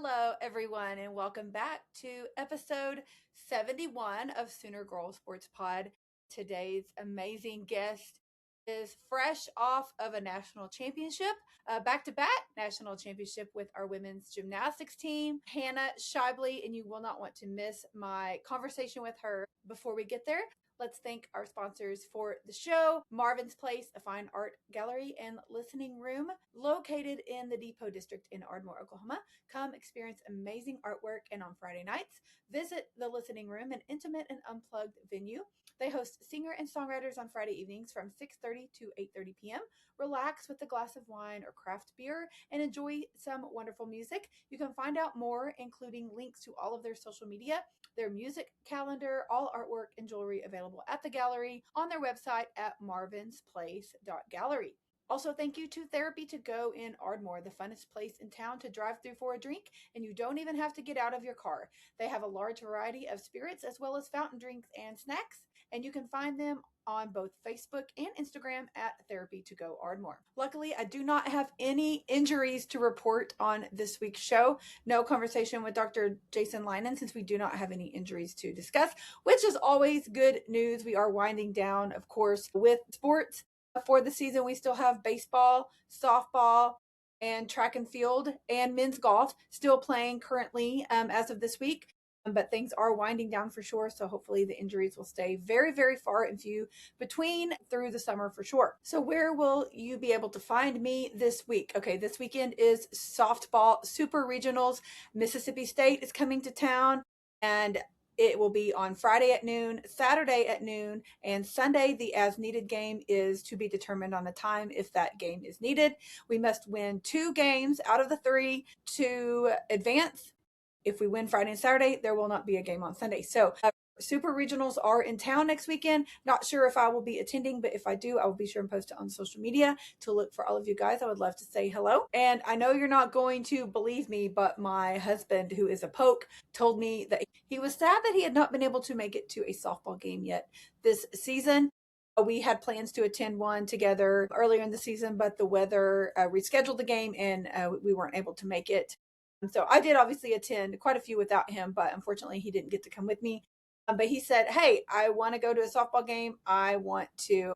Hello, everyone, and welcome back to episode 71 of Sooner Girl Sports Pod. Today's amazing guest is fresh off of a national championship, back to back national championship with our women's gymnastics team, Hannah Scheible, and you will not want to miss my conversation with her. Before we get there, let's thank our sponsors for the show, Marvin's Place, a fine art gallery and listening room located in the Depot District in Ardmore, Oklahoma. Come experience amazing artwork, and on Friday nights, visit the listening room, an intimate and unplugged venue. They host singer and songwriters on Friday evenings from 6:30 to 8:30 p.m. Relax with a glass of wine or craft beer and enjoy some wonderful music. You can find out more, including links to all of their social media, their music calendar, all artwork and jewelry available at the gallery on their website at marvinsplace.gallery. Also, thank you to Therapy to Go in Ardmore, the funnest place in town to drive through for a drink, and you don't even have to get out of your car. They have a large variety of spirits as well as fountain drinks and snacks, and you can find them on both Facebook and Instagram at Therapy to Go Ardmore. Luckily, I do not have any injuries to report on this week's show. No conversation with Dr. Jason Linen since we do not have any injuries to discuss, which is always good news. We are winding down, of course, with sports. For the season, we still have baseball, softball, and track and field, and men's golf still playing currently as of this week. But things are winding down for sure. So hopefully the injuries will stay very, very far and few between through the summer for sure. So where will you be able to find me this week? Okay, this weekend is softball super regionals. Mississippi State is coming to town, and it will be on Friday at noon, Saturday at noon, and Sunday. The as needed game is to be determined on the time if that game is needed. We must win 2 games out of the 3 to advance. If we win Friday and Saturday, there will not be a game on Sunday. So super regionals are in town next weekend. Not sure if I will be attending, but if I do, I will be sure and post it on social media to look for all of you guys. I would love to say hello. And I know you're not going to believe me, but my husband, who is a poke, told me that he was sad that he had not been able to make it to a softball game yet this season. We had plans to attend one together earlier in the season, but the weather rescheduled the game and we weren't able to make it. So I did obviously attend quite a few without him, but unfortunately he didn't get to come with me. But he said, hey, I want to go to a softball game. I want to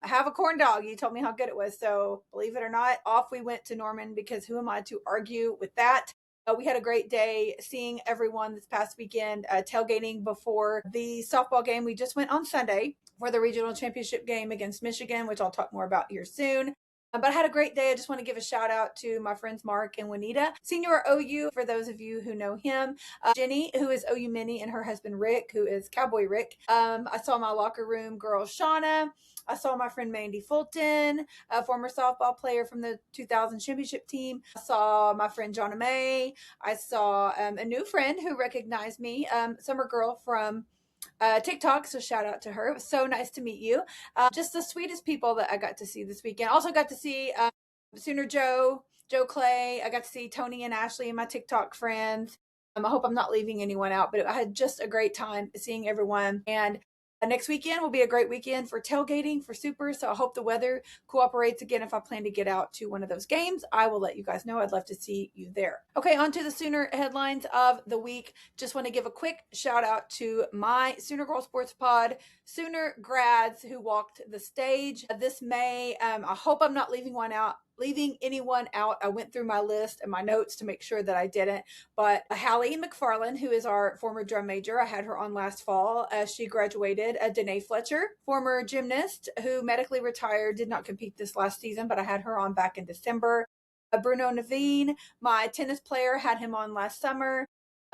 have a corn dog. You told me how good it was. So believe it or not, off we went to Norman, because who am I to argue with that? We had a great day seeing everyone this past weekend, tailgating before the softball game. We just went on Sunday for the regional championship game against Michigan, which I'll talk more about here soon. But I had a great day. I just want to give a shout out to my friends Mark and Juanita, senior OU, for those of you who know him. Jenny, who is OU Mini, and her husband Rick, who is Cowboy Rick. I saw my locker room girl Shauna. I saw my friend Mandy Fulton, a former softball player from the 2000 championship team. I saw my friend Jonna May. I saw a new friend who recognized me, Summer Girl from TikTok. So shout out to her. It was so nice to meet you. Just the sweetest people that I got to see this weekend. Also got to see Sooner Joe Clay. I got to see Tony and Ashley and my TikTok friends. I hope I'm not leaving anyone out, but I had just a great time seeing everyone. And next weekend will be a great weekend for tailgating for Super. So I hope the weather cooperates again. If I plan to get out to one of those games, I will let you guys know. I'd love to see you there. Okay, on to the Sooner headlines of the week. Just want to give a quick shout out to my Sooner Girl Sports Pod Sooner grads who walked the stage this May. I hope I'm not leaving anyone out. I went through my list and my notes to make sure that I didn't. But Hallie McFarland, who is our former drum major, I had her on last fall. She graduated. Danae Fletcher, former gymnast who medically retired, did not compete this last season, but I had her on back in December. Bruno Naveen, my tennis player, had him on last summer.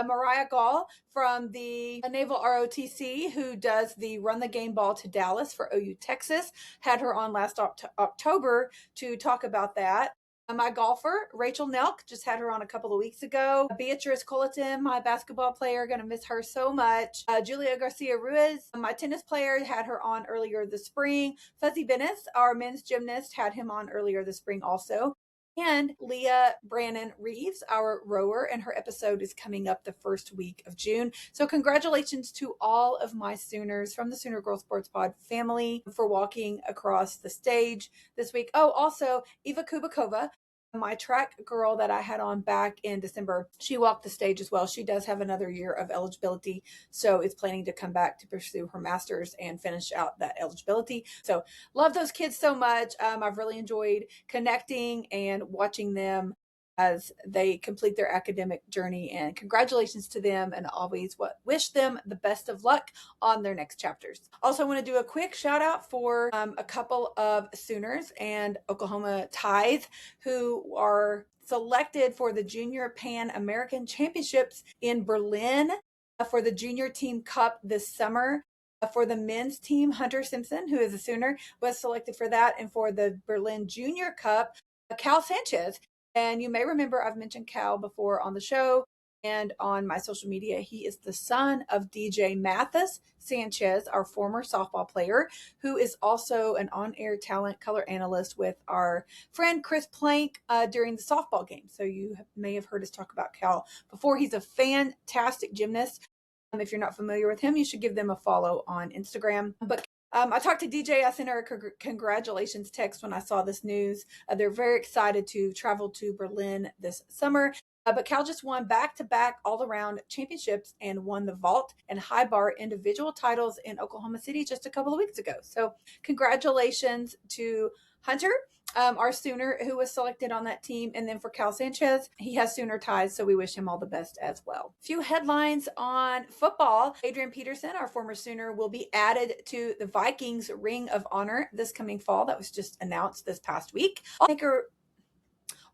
Mariah Gall from the Naval ROTC, who does the Run the Game Ball to Dallas for OU Texas, had her on last October to talk about that. My golfer, Rachel Nelk, just had her on a couple of weeks ago. Beatrice Colleton, my basketball player, gonna miss her so much. Julia Garcia Ruiz, my tennis player, had her on earlier this spring. Fuzzy Bennis, our men's gymnast, had him on earlier this spring also. And Leah Brannon Reeves, our rower, and her episode is coming up the first week of June. So congratulations to all of my Sooners from the Sooner Girl Sports Pod family for walking across the stage this week. Oh, also Eva Kubakova, My track girl that I had on back in December, she walked the stage as well. She does have another year of eligibility, so is planning to come back to pursue her master's and finish out that eligibility. So love those kids so much. I've really enjoyed connecting and watching them as they complete their academic journey, and congratulations to them, and always wish them the best of luck on their next chapters. Also want to do a quick shout out for a couple of Sooners and Oklahoma Tithe who are selected for the Junior Pan American Championships in Berlin for the Junior Team Cup this summer. For the men's team, Hunter Simpson, who is a Sooner, was selected for that. And for the Berlin Junior Cup, Cal Sanchez. And you may remember I've mentioned Cal before on the show and on my social media. He is the son of DJ Mathis Sanchez, our former softball player, who is also an on-air talent color analyst with our friend Chris Plank during the softball game. So you may have heard us talk about Cal before. He's a fantastic gymnast. If you're not familiar with him, you should give them a follow on Instagram. But I talked to DJ. I sent her a congratulations text when I saw this news. They're very excited to travel to Berlin this summer. But Cal just won back-to-back all-around championships and won the vault and high bar individual titles in Oklahoma City just a couple of weeks ago. So congratulations to Hunter, our Sooner, who was selected on that team. And then for Cal Sanchez, he has Sooner ties, so we wish him all the best as well. A few headlines on football. Adrian Peterson, our former Sooner, will be added to the Vikings Ring of Honor this coming fall. That was just announced this past week.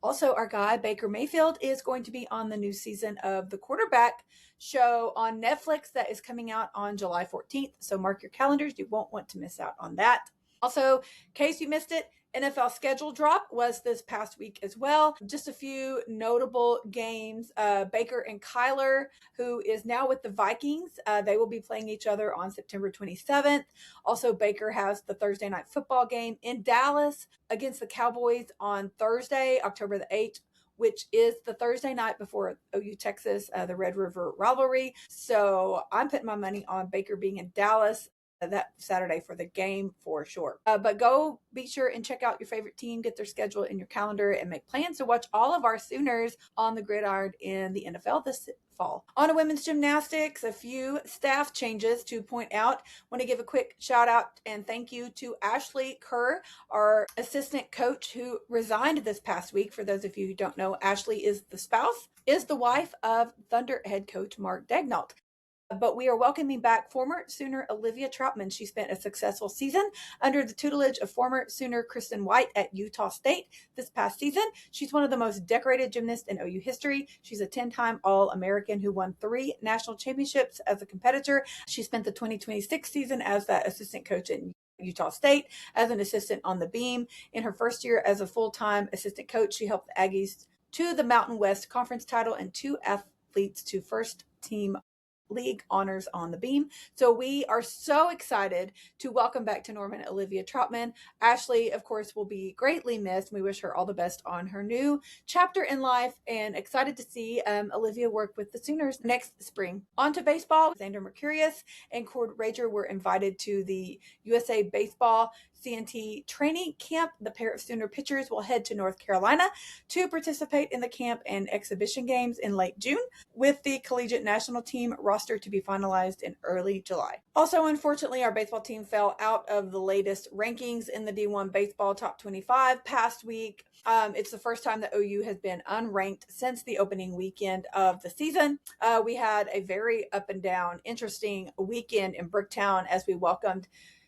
Also, our guy, Baker Mayfield, is going to be on the new season of the quarterback show on Netflix that is coming out on July 14th. So mark your calendars. You won't want to miss out on that. Also, in case you missed it, NFL schedule drop was this past week as well. Just a few notable games. Baker and Kyler, who is now with the Vikings, they will be playing each other on September 27th. Also, Baker has the Thursday night football game in Dallas against the Cowboys on Thursday, October the 8th, which is the Thursday night before OU Texas, the Red River rivalry. So I'm putting my money on Baker being in Dallas that Saturday for the game for sure. But go be sure and check out your favorite team, get their schedule in your calendar, and make plans to watch all of our Sooners on the gridiron in the NFL this fall. On to women's gymnastics, a few staff changes to point out. Want to give a quick shout out and thank you to Ashley Kerr, our assistant coach, who resigned this past week. For those of you who don't know, Ashley is the wife of Thunder head coach Mark Daignault. But we are welcoming back former Sooner Olivia Troutman. She spent a successful season under the tutelage of former Sooner Kristen White at Utah State this past season. She's one of the most decorated gymnasts in OU history. She's a 10-time All-American who won 3 national championships as a competitor. She spent the 2026 season as that assistant coach at Utah State as an assistant on the beam. In her first year as a full-time assistant coach, she helped the Aggies to the Mountain West Conference title and 2 athletes to first team league honors on the beam. So we are so excited to welcome back to Norman Olivia Troutman. Ashley, of course, will be greatly missed. We wish her all the best on her new chapter in life and excited to see Olivia work with the Sooners next spring. On to baseball. Xander Mercurius and Cord Rager were invited to the USA Baseball CNT training camp. The pair of Sooner pitchers will head to North Carolina to participate in the camp and exhibition games in late June, with the collegiate national team roster to be finalized in early July. Also, unfortunately, our baseball team fell out of the latest rankings in the D1 Baseball Top 25 past week. It's the first time that OU has been unranked since the opening weekend of the season. We had a very up and down, interesting weekend in Bricktown as we welcomed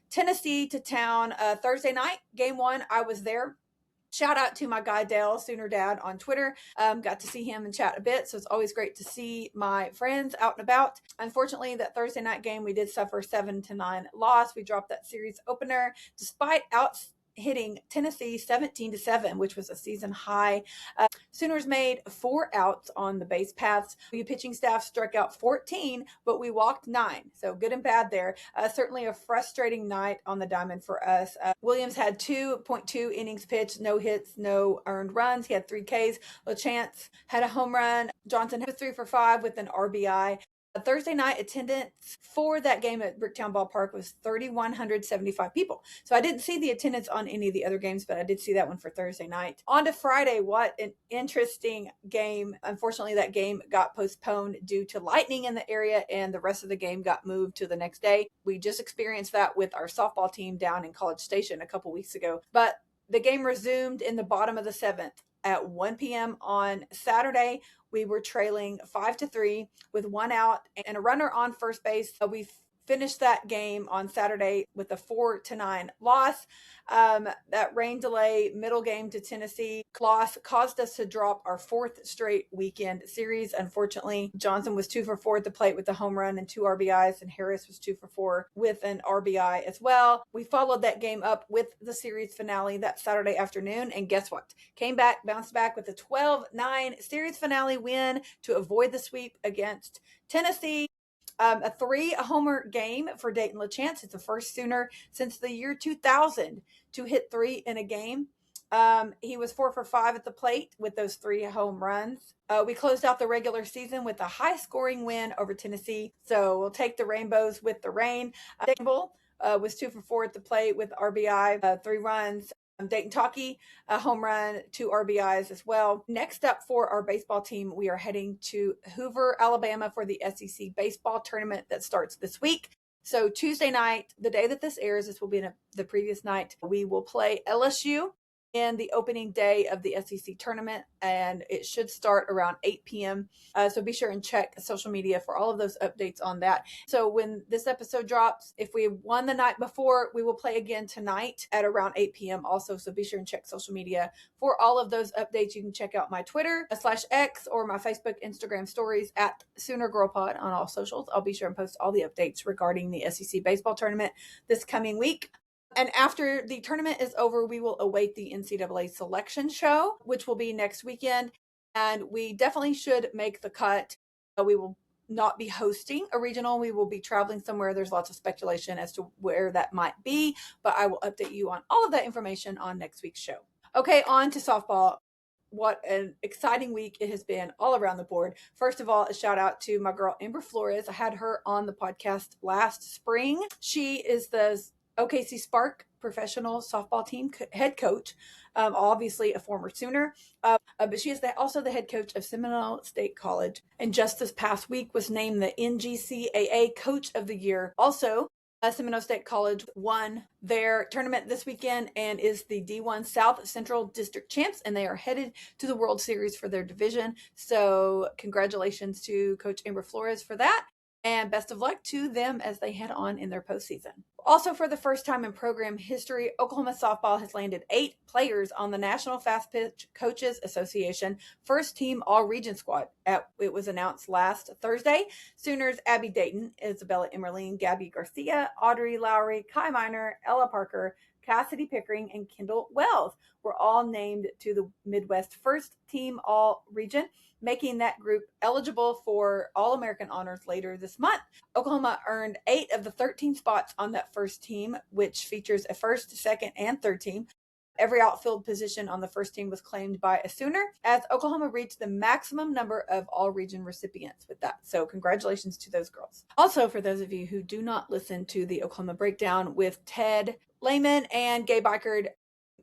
Tennessee to town. Thursday night, game 1, I was there. Shout out to my guy Dale, Sooner Dad, on Twitter. Got to see him and chat a bit, so it's always great to see my friends out and about. Unfortunately, that Thursday night game, we did suffer 7-9 loss. We dropped that series opener despite hitting Tennessee 17-7, which was a season high. Sooners made 4 outs on the base paths. The pitching staff struck out 14, but we walked 9. So good and bad there. Certainly a frustrating night on the diamond for us. Williams had 2.2 innings pitched, no hits, no earned runs. He had 3 Ks. LaChance had a home run. Johnson was 3 for 5 with an RBI. Thursday night attendance for that game at Bricktown Ballpark was 3,175 people. So I didn't see the attendance on any of the other games, but I did see that one for Thursday night. On to Friday. What an interesting game. Unfortunately, that game got postponed due to lightning in the area, and the rest of the game got moved to the next day. We just experienced that with our softball team down in College Station a couple weeks ago. But the game resumed in the bottom of the seventh at 1 p.m. on Saturday. We were trailing 5-3 with one out and a runner on first base. We finished that game on Saturday with a 4-9 loss. That rain delay, middle game to Tennessee loss caused us to drop our fourth straight weekend series. Unfortunately, Johnson was 2 for 4 at the plate with a home run and 2 RBIs, and Harris was 2 for 4 with an RBI as well. We followed that game up with the series finale that Saturday afternoon, and guess what? Came back, bounced back with a 12-9 series finale win to avoid the sweep against Tennessee. A 3-homer game for Dayton LaChance. It's the first Sooner since the year 2000 to hit 3 in a game. He was 4 for 5 at the plate with those 3 home runs. We closed out the regular season with a high-scoring win over Tennessee, so we'll take the rainbows with the rain. Scheible was 2 for 4 at the plate with RBI, 3 runs. Dayton Talkie, a home run, 2 RBIs as well. Next up for our baseball team, we are heading to Hoover, Alabama for the SEC baseball tournament that starts this week. So Tuesday night, the day that this airs, this will be the previous night, we will play LSU in the opening day of the SEC tournament, and it should start around 8 p.m. So be sure and check social media for all of those updates on that. So when this episode drops, if we won the night before, we will play again tonight at around 8 p.m. also. So be sure and check social media for all of those updates. You can check out my Twitter /X or my Facebook, Instagram stories at Sooner Girl Pod on all socials. I'll be sure and post all the updates regarding the SEC baseball tournament this coming week. And after the tournament is over, we will await the NCAA selection show, which will be next weekend. And we definitely should make the cut. We will not be hosting a regional. We will be traveling somewhere. There's lots of speculation as to where that might be, but I will update you on all of that information on next week's show. Okay, on to softball. What an exciting week it has been all around the board. First of all, a shout out to my girl, Amber Flores. I had her on the podcast last spring. She is the OKC Spark professional softball team head coach, obviously a former Sooner, but she is also the head coach of Seminole State College, and just this past week was named the NGCAA Coach of the Year. Also, Seminole State College won their tournament this weekend and is the D1 South Central District champs, and they are headed to the World Series for their division. So congratulations to Coach Amber Flores for that. And best of luck to them as they head on in their postseason. Also, for the first time in program history, Oklahoma softball has landed 8 players on the National Fast Pitch Coaches Association First Team All-Region Squad. It was announced last Thursday. Sooners Abby Dayton, Isabella Emerling, Gabby Garcia, Audrey Lowry, Kai Miner, Ella Parker, Cassidy Pickering, and Kendall Wells were all named to the Midwest First Team All-Region, making that group eligible for All-American honors later this month. Oklahoma earned 8 of the 13 spots on that first team, which features a first, second, and third team. Every outfield position on the first team was claimed by a Sooner, as Oklahoma reached the maximum number of all-region recipients with that. So congratulations to those girls. Also, for those of you who do not listen to the Oklahoma Breakdown with Ted Lehman and Gabe Eichard,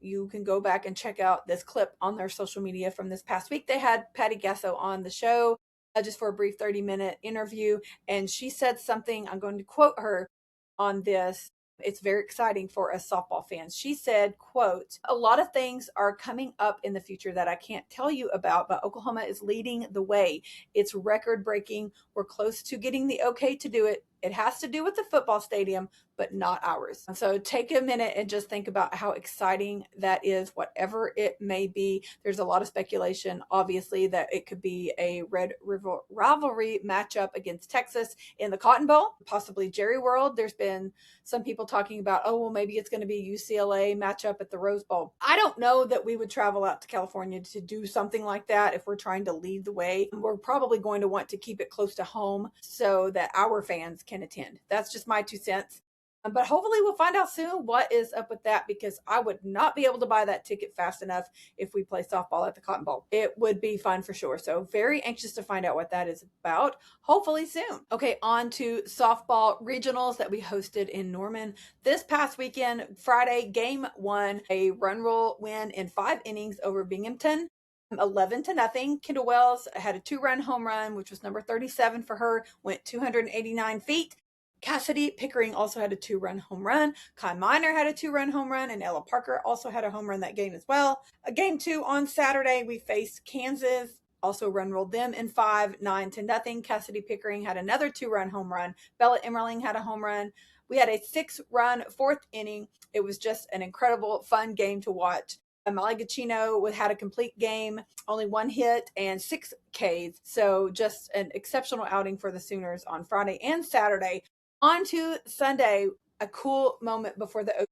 you can go back and check out this clip on their social media from this past week. They had Patty Gasso on the show just for a brief 30-minute interview, and she said something, I'm going to quote her on this. It's very exciting for us softball fans. She said, quote, "A lot of things are coming up in the future that I can't tell you about, but Oklahoma is leading the way. It's record breaking. We're close to getting the okay to do it. It has to do with the football stadium, but not ours." So take a minute and just think about how exciting that is, whatever it may be. There's a lot of speculation, obviously, that it could be a Red River rivalry matchup against Texas in the Cotton Bowl, possibly Jerry World. There's been some people talking about, oh, well, maybe it's going to be a UCLA matchup at the Rose Bowl. I don't know that we would travel out to California to do something like that if we're trying to lead the way. We're probably going to want to keep it close to home so that our fans can attend. That's just my 2 cents. But hopefully we'll find out soon what is up with that, because I would not be able to buy that ticket fast enough if we play softball at the Cotton Bowl. It would be fun for sure. So very anxious to find out what that is about. Hopefully soon. Okay, on to softball regionals that we hosted in Norman this past weekend. Friday, game one, a run rule win in 5 innings over Binghamton. 11-0. Kendall Wells had a 2-run home run, which was number 37 for her, went 289 feet. Cassidy Pickering also had a 2-run home run. Kai Miner had a 2-run home run, and Ella Parker also had a home run that game as well. Game 2 on Saturday, we faced Kansas. Also run rolled them in 5, 9-0. Cassidy Pickering had another 2-run home run. Bella Emmerling had a home run. We had a 6-run 4th inning. It was just an incredible, fun game to watch. Molly Gacchino had a complete game, only 1 hit and 6 Ks. So just an exceptional outing for the Sooners on Friday and Saturday. On to Sunday, a cool moment before the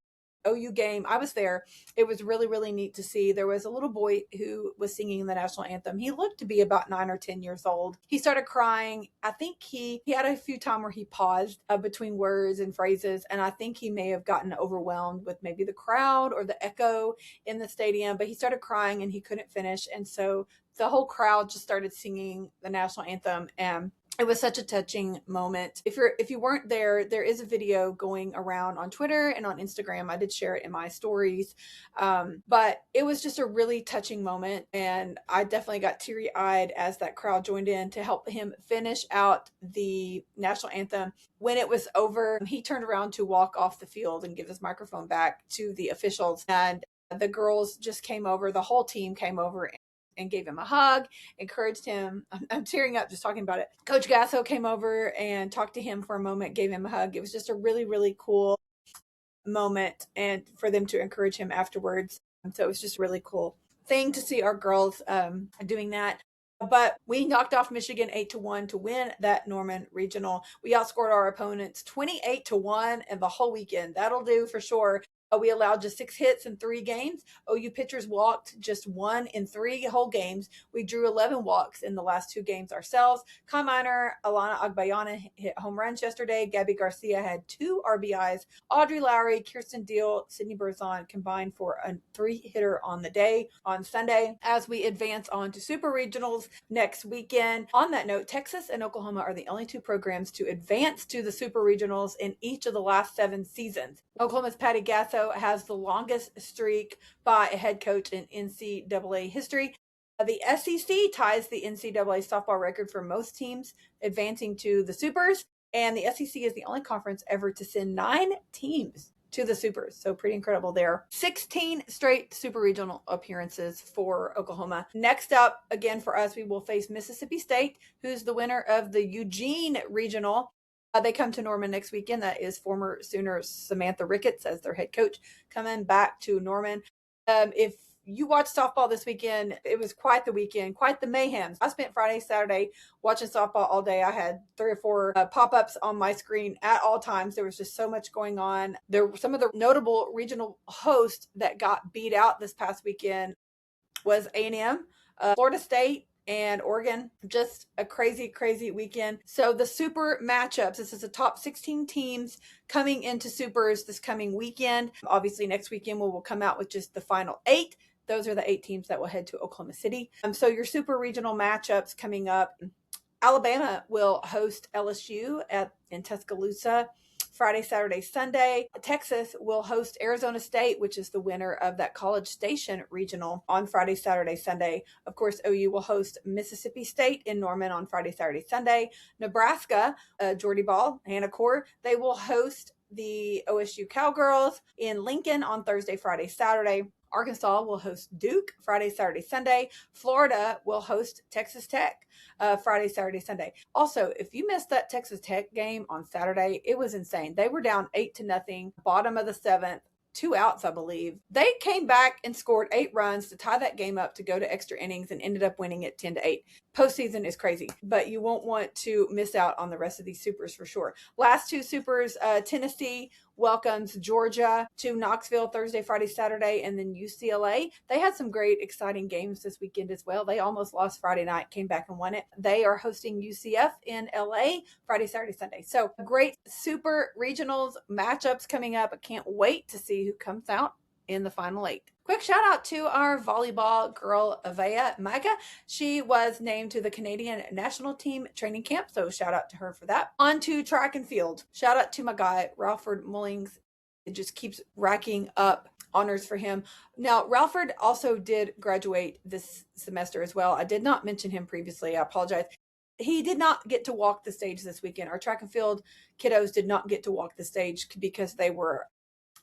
OU game. I was there. It was really, really neat to see. There was a little boy who was singing the national anthem. He looked to be about 9 or 10 years old. He started crying. I think he had a few times where he paused between words and phrases, and I think he may have gotten overwhelmed with maybe the crowd or the echo in the stadium, but he started crying and he couldn't finish. And so the whole crowd just started singing the national anthem, and it was such a touching moment. If you weren't there, there is a video going around on Twitter and on Instagram. I did share it in my stories, but it was just a really touching moment, and I definitely got teary-eyed as that crowd joined in to help him finish out the national anthem. When it was over, he turned around to walk off the field and give his microphone back to the officials, and the girls just came over. The whole team came over and gave him a hug, encouraged him. I'm tearing up just talking about it. Coach Gasso came over and talked to him for a moment, gave him a hug. It was just a really, really cool moment, and for them to encourage him afterwards. So it was just a really cool thing to see our girls doing that. But we knocked off Michigan 8-1 to win that Norman regional. We outscored our opponents 28-1 in the whole weekend. That'll do for sure. We allowed just 6 hits in 3 games. OU pitchers walked just 1 in 3 whole games. We drew 11 walks in the last 2 games ourselves. Kai Miner, Alana Agbayana hit home runs yesterday. Gabby Garcia had 2 RBIs. Audrey Lowry, Kirsten Deal, Sydney Berzon combined for a 3-hitter on the day on Sunday. As we advance on to Super Regionals next weekend. On that note, Texas and Oklahoma are the only 2 programs to advance to the Super Regionals in each of the last 7 seasons. Oklahoma's Patty Gasso has the longest streak by a head coach in NCAA history. The SEC ties the NCAA softball record for most teams advancing to the Supers, and the SEC is the only conference ever to send 9 teams to the Supers. So pretty incredible there. 16 straight Super Regional appearances for Oklahoma. Next up, again for us, we will face Mississippi State, who's the winner of the Eugene Regional. They come to Norman next weekend. That is former Sooners Samantha Ricketts as their head coach coming back to Norman. If you watched softball this weekend, it was quite the weekend, quite the mayhem. I spent Friday, Saturday watching softball all day. I had 3 or 4 pop-ups on my screen at all times. There was just so much going on. There were some of the notable regional hosts that got beat out this past weekend was A&M, Florida State, and Oregon. Just a crazy, crazy weekend. So the super matchups, this is the top 16 teams coming into supers this coming weekend. Obviously next weekend we'll come out with just the final 8. Those are the 8 teams that will head to Oklahoma City. So your super regional matchups coming up. Alabama will host LSU in Tuscaloosa Friday, Saturday, Sunday. Texas will host Arizona State, which is the winner of that College Station regional on Friday, Saturday, Sunday. Of course, OU will host Mississippi State in Norman on Friday, Saturday, Sunday. Nebraska, Jordy Ball, Hannah Core, they will host the OSU Cowgirls in Lincoln on Thursday, Friday, Saturday. Arkansas will host Duke Friday, Saturday, Sunday. Florida will host Texas Tech Friday, Saturday, Sunday. Also, if you missed that Texas Tech game on Saturday, it was insane. They were down 8-0, bottom of the 7th. 2 outs, I believe. They came back and scored 8 runs to tie that game up to go to extra innings and ended up winning it 10-8. Postseason is crazy, but you won't want to miss out on the rest of these supers for sure. Last 2 supers, Tennessee welcomes Georgia to Knoxville Thursday, Friday, Saturday, and then UCLA. They had some great, exciting games this weekend as well. They almost lost Friday night, came back and won it. They are hosting UCF in LA Friday, Saturday, Sunday. So great super regionals matchups coming up. I can't wait to see who comes out in the final 8. Quick shout out to our volleyball girl, Avea Maga. She was named to the Canadian national team training camp, so shout out to her for that. On to track and field. Shout out to my guy, Ralford Mullings. It just keeps racking up honors for him. Now, Ralford also did graduate this semester as well. I did not mention him previously. I apologize. He did not get to walk the stage this weekend. Our track and field kiddos did not get to walk the stage because they were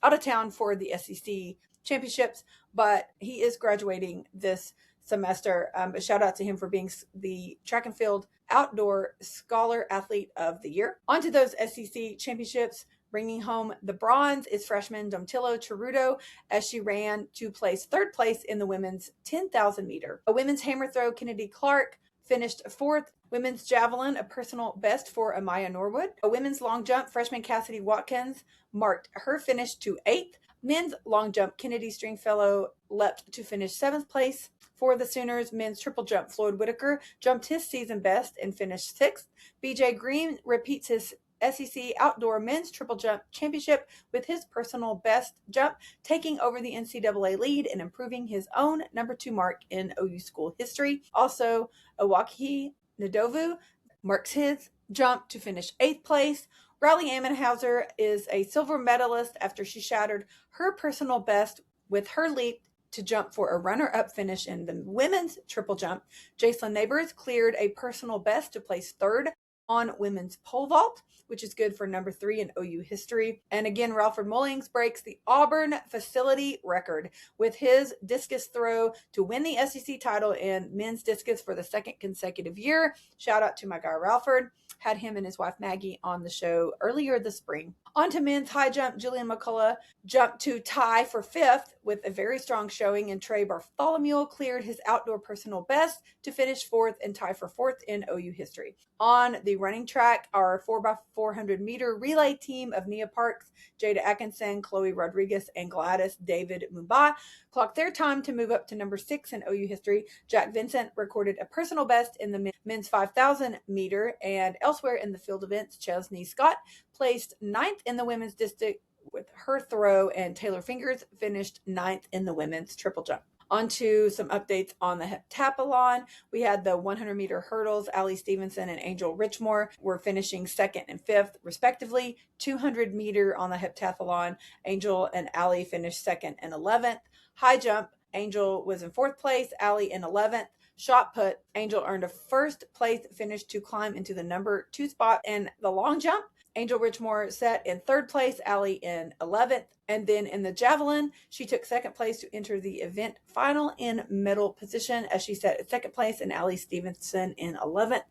out of town for the SEC championships, but he is graduating this semester. But shout out to him for being the track and field outdoor scholar athlete of the year. On to those SEC championships. Bringing home the bronze is freshman Domtillo Cheruto as she ran to place 3rd place in the women's 10,000 meter. A women's hammer throw, Kennedy Clark finished 4th. Women's javelin, a personal best for Amaya Norwood. A women's long jump, freshman Cassidy Watkins marked her finish to 8th. Men's long jump, Kennedy Stringfellow leapt to finish 7th place. For the Sooners, men's triple jump, Floyd Whitaker jumped his season best and finished 6th. BJ Green repeats his SEC Outdoor Men's Triple Jump Championship with his personal best jump, taking over the NCAA lead and improving his own number 2 mark in OU school history. Also, Owaki Nadovu marks his jump to finish 8th place. Riley Ammenhauser is a silver medalist after she shattered her personal best with her leap to jump for a runner-up finish in the women's triple jump. Jacelyn Neighbors cleared a personal best to place 3rd on women's pole vault, which is good for number 3 in OU history. And again, Ralford Mullings breaks the Auburn facility record with his discus throw to win the SEC title in men's discus for the 2nd consecutive year. Shout out to my guy Ralford. Had him and his wife Maggie on the show earlier this spring. On to men's high jump, Julian McCullough jumped to tie for 5th with a very strong showing, and Trey Bartholomew cleared his outdoor personal best to finish 4th and tie for 4th in OU history. On the running track, our 4x400 meter relay team of Nia Parks, Jada Atkinson, Chloe Rodriguez, and Gladys David Mumba clocked their time to move up to number 6 in OU history. Jack Vincent recorded a personal best in the men's 5,000 meter, and elsewhere in the field events, Chesney Scott placed 9th in the women's district with her throw, and Taylor Fingers finished 9th in the women's triple jump. On to some updates on the heptathlon. We had the 100 meter hurdles. Allie Stevenson and Angel Richmore were finishing 2nd and 5th, respectively. 200 meter on the heptathlon. Angel and Allie finished 2nd and 11th. High jump, Angel was in 4th place, Allie in 11th. Shot put, Angel earned a 1st place finish to climb into the number 2 spot. In the long jump, Angel Richmore set in 3rd place, Allie in 11th. And then in the javelin, she took 2nd place to enter the event final in medal position as she set at 2nd place, and Allie Stevenson in 11th.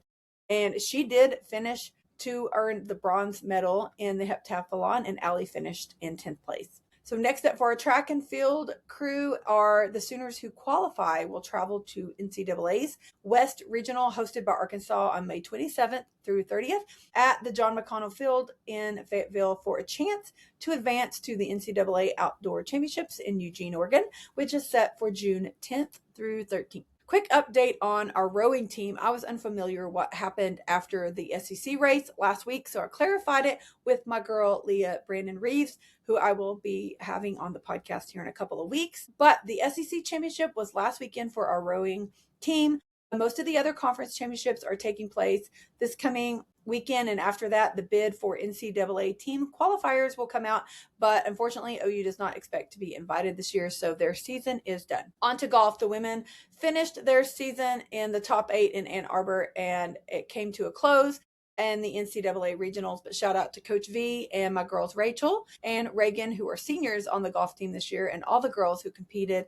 And she did finish to earn the bronze medal in the heptathlon, and Allie finished in 10th place. So next up for our track and field crew are the Sooners who qualify will travel to NCAA's West Regional, hosted by Arkansas on May 27th through 30th at the John McConnell Field in Fayetteville for a chance to advance to the NCAA Outdoor Championships in Eugene, Oregon, which is set for June 10th through 13th. Quick update on our rowing team. I was unfamiliar what happened after the SEC race last week, so I clarified it with my girl, Leah Brandon Reeves, who I will be having on the podcast here in a couple of weeks. But the SEC championship was last weekend for our rowing team. Most of the other conference championships are taking place this coming weekend, and after that, the bid for NCAA team qualifiers will come out, but unfortunately, OU does not expect to be invited this year, so their season is done. On to golf. The women finished their season in the top 8 in Ann Arbor, and it came to a close and the NCAA regionals, but shout out to Coach V and my girls Rachel and Reagan, who are seniors on the golf team this year, and all the girls who competed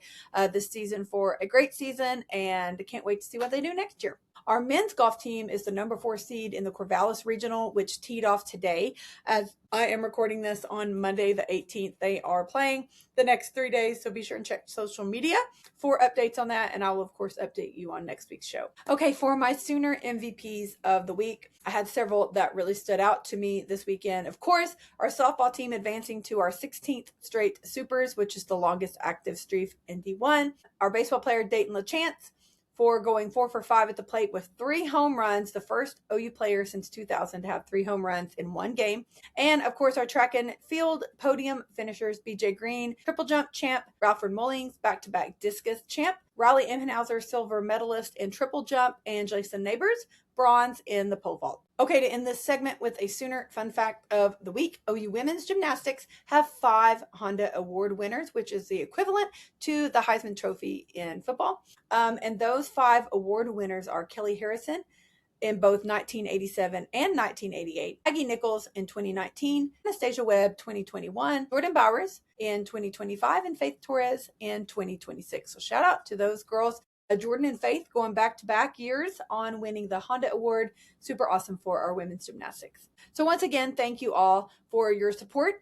this season for a great season, and can't wait to see what they do next year. Our men's golf team is the number 4 seed in the Corvallis Regional, which teed off today. As I am recording this on Monday the 18th, they are playing the next 3 days, so be sure and check social media for updates on that, and I will, of course, update you on next week's show. Okay, for my Sooner MVPs of the week, I had several that really stood out to me this weekend. Of course, our softball team advancing to our 16th straight Supers, which is the longest active streak in D1. Our baseball player, Dayton LaChance, for going 4 for 5 at the plate with 3 home runs, the first OU player since 2000 to have 3 home runs in one game. And of course, our track and field podium finishers, BJ Green, triple jump champ, Ralford Mullings, back-to-back discus champ, Riley Immenhauser, silver medalist in triple jump, and Jason Neighbors, bronze in the pole vault. Okay, to end this segment with a Sooner fun fact of the week, OU women's gymnastics have 5 Honda Award winners, which is the equivalent to the Heisman Trophy in football. And those 5 award winners are Kelly Harrison in both 1987 and 1988, Maggie Nichols in 2019, Anastasia Webb 2021, Jordan Bowers in 2025, and Faith Torres in 2026. So shout out to those girls. Jordan and Faith going back-to-back years on winning the Honda Award. Super awesome for our women's gymnastics. So once again, thank you all for your support.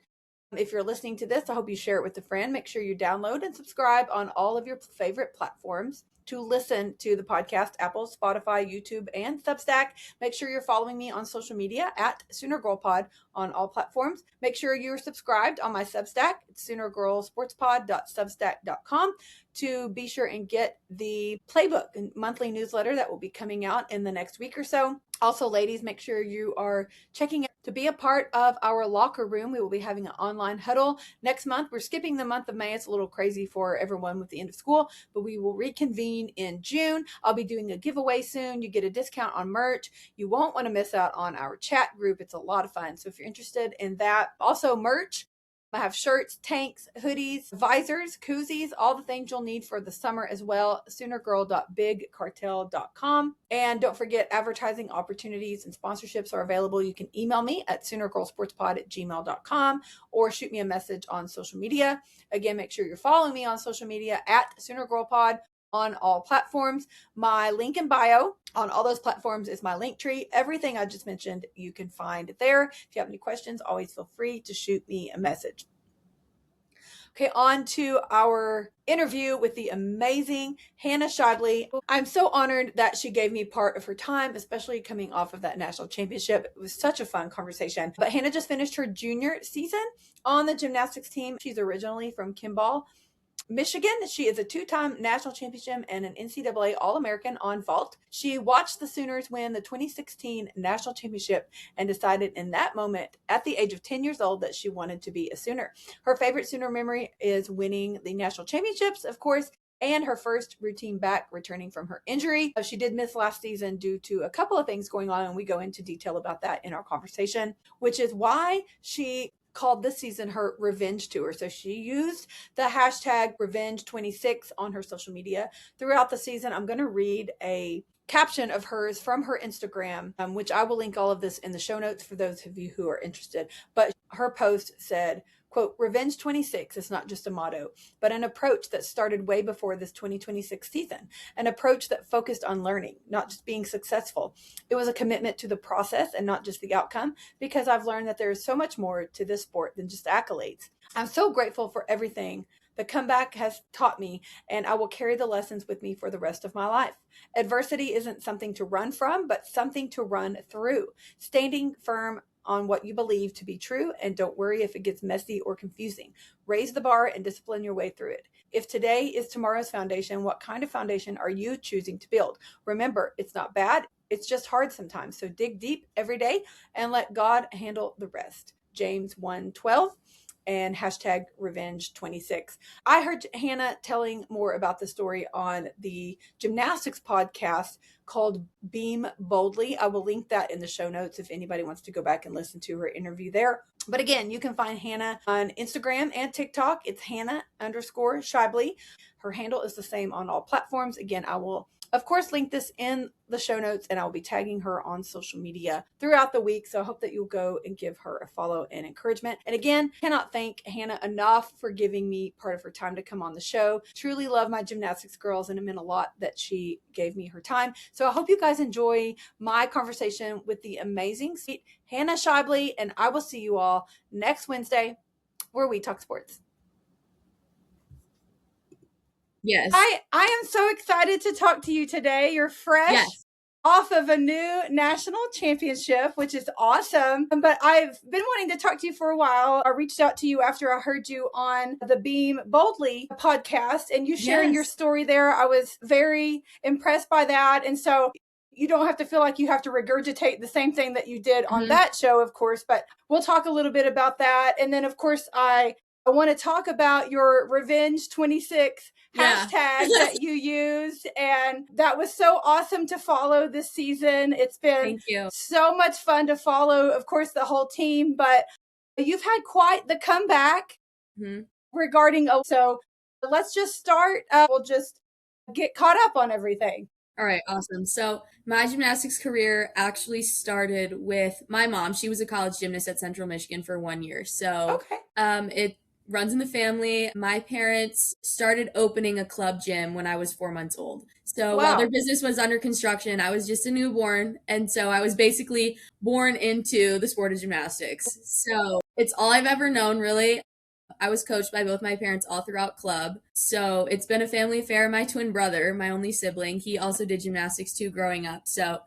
If you're listening to this, I hope you share it with a friend. Make sure you download and subscribe on all of your favorite platforms to listen to the podcast: Apple, Spotify, YouTube, and Substack. Make sure you're following me on social media at Sooner Girl Pod on all platforms. Make sure you're subscribed on my Substack. It's SoonerGirlSportsPod.substack.com to be sure and get the playbook and monthly newsletter that will be coming out in the next week or so. Also, ladies, make sure you are checking out to be a part of our locker room. We will be having an online huddle next month. We're skipping the month of May. It's a little crazy for everyone with the end of school, but we will reconvene in June. I'll be doing a giveaway soon. You get a discount on merch. You won't want to miss out on our chat group. It's a lot of fun. So if you're interested in that, also merch, I have shirts, tanks, hoodies, visors, koozies, all the things you'll need for the summer as well. Soonergirl.bigcartel.com. And don't forget, advertising opportunities and sponsorships are available. You can email me at SoonerGirlSportsPod@gmail.com or shoot me a message on social media. Again, make sure you're following me on social media at SoonerGirlPod on all platforms. My link in bio on all those platforms is my link tree. Everything I just mentioned, you can find there. If you have any questions, always feel free to shoot me a message. Okay, on to our interview with the amazing Hannah Scheible. I'm so honored that she gave me part of her time, especially coming off of that national championship. It was such a fun conversation. But Hannah just finished her junior season on the gymnastics team. She's originally from Kimball, Michigan. She is a 2-time national champion and an NCAA All-American on vault. She watched the Sooners win the 2016 national championship and decided in that moment, at the age of 10 years old, that she wanted to be a Sooner. Her favorite Sooner memory is winning the national championships, of course, and her first routine back returning from her injury. She did miss last season due to a couple of things going on, and we go into detail about that in our conversation, which is why she called this season her revenge tour. So she used the hashtag revenge26 on her social media throughout the season. I'm going to read a caption of hers from her Instagram, which I will link all of this in the show notes for those of you who are interested. But her post said, quote, "Revenge 26 is not just a motto, but an approach that started way before this 2026 season, an approach that focused on learning, not just being successful. It was a commitment to the process and not just the outcome, because I've learned that there is so much more to this sport than just accolades. I'm so grateful for everything the comeback has taught me, and I will carry the lessons with me for the rest of my life. Adversity isn't something to run from, but something to run through. Standing firm on what you believe to be true, and don't worry if it gets messy or confusing. Raise the bar and discipline your way through it. If today is tomorrow's foundation, what kind of foundation are you choosing to build? Remember, it's not bad. It's just hard sometimes. So dig deep every day and let God handle the rest." James 1:12 and hashtag revenge26. I heard Hannah telling more about the story on the gymnastics podcast called Beam Boldly. I will link that in the show notes if anybody wants to go back and listen to her interview there. But again, you can find Hannah on Instagram and TikTok. It's Hannah_Scheible. Her handle is the same on all platforms. Again, I will of course, link this in the show notes, and I'll be tagging her on social media throughout the week. So I hope that you'll go and give her a follow and encouragement. And again, cannot thank Hannah enough for giving me part of her time to come on the show. Truly love my gymnastics girls, and it meant a lot that she gave me her time. So I hope you guys enjoy my conversation with the amazing, sweet Hannah Scheible, and I will see you all next Wednesday where we talk sports. Yes. I am so excited to talk to you today. You're fresh off of a new national championship, which is awesome. But I've been wanting to talk to you for a while. I reached out to you after I heard you on the Beam Boldly podcast and you sharing your story there. I was very impressed by that. And so you don't have to feel like you have to regurgitate the same thing that you did on that show, of course, but we'll talk a little bit about that. And then, of course, I want to talk about your Revenge 26 hashtag that you used. And that was so awesome to follow this season. It's been so much fun to follow, of course, the whole team, but you've had quite the comeback regarding. So let's just start. We'll just get caught up on everything. All right, awesome. So my gymnastics career actually started with my mom. She was a college gymnast at Central Michigan for 1 year. So it runs in the family. My parents started opening a club gym when I was 4 months old. So while their business was under construction, I was just a newborn. And so I was basically born into the sport of gymnastics. So it's all I've ever known, really. I was coached by both my parents all throughout club. So it's been a family affair. My twin brother, my only sibling, he also did gymnastics too growing up. So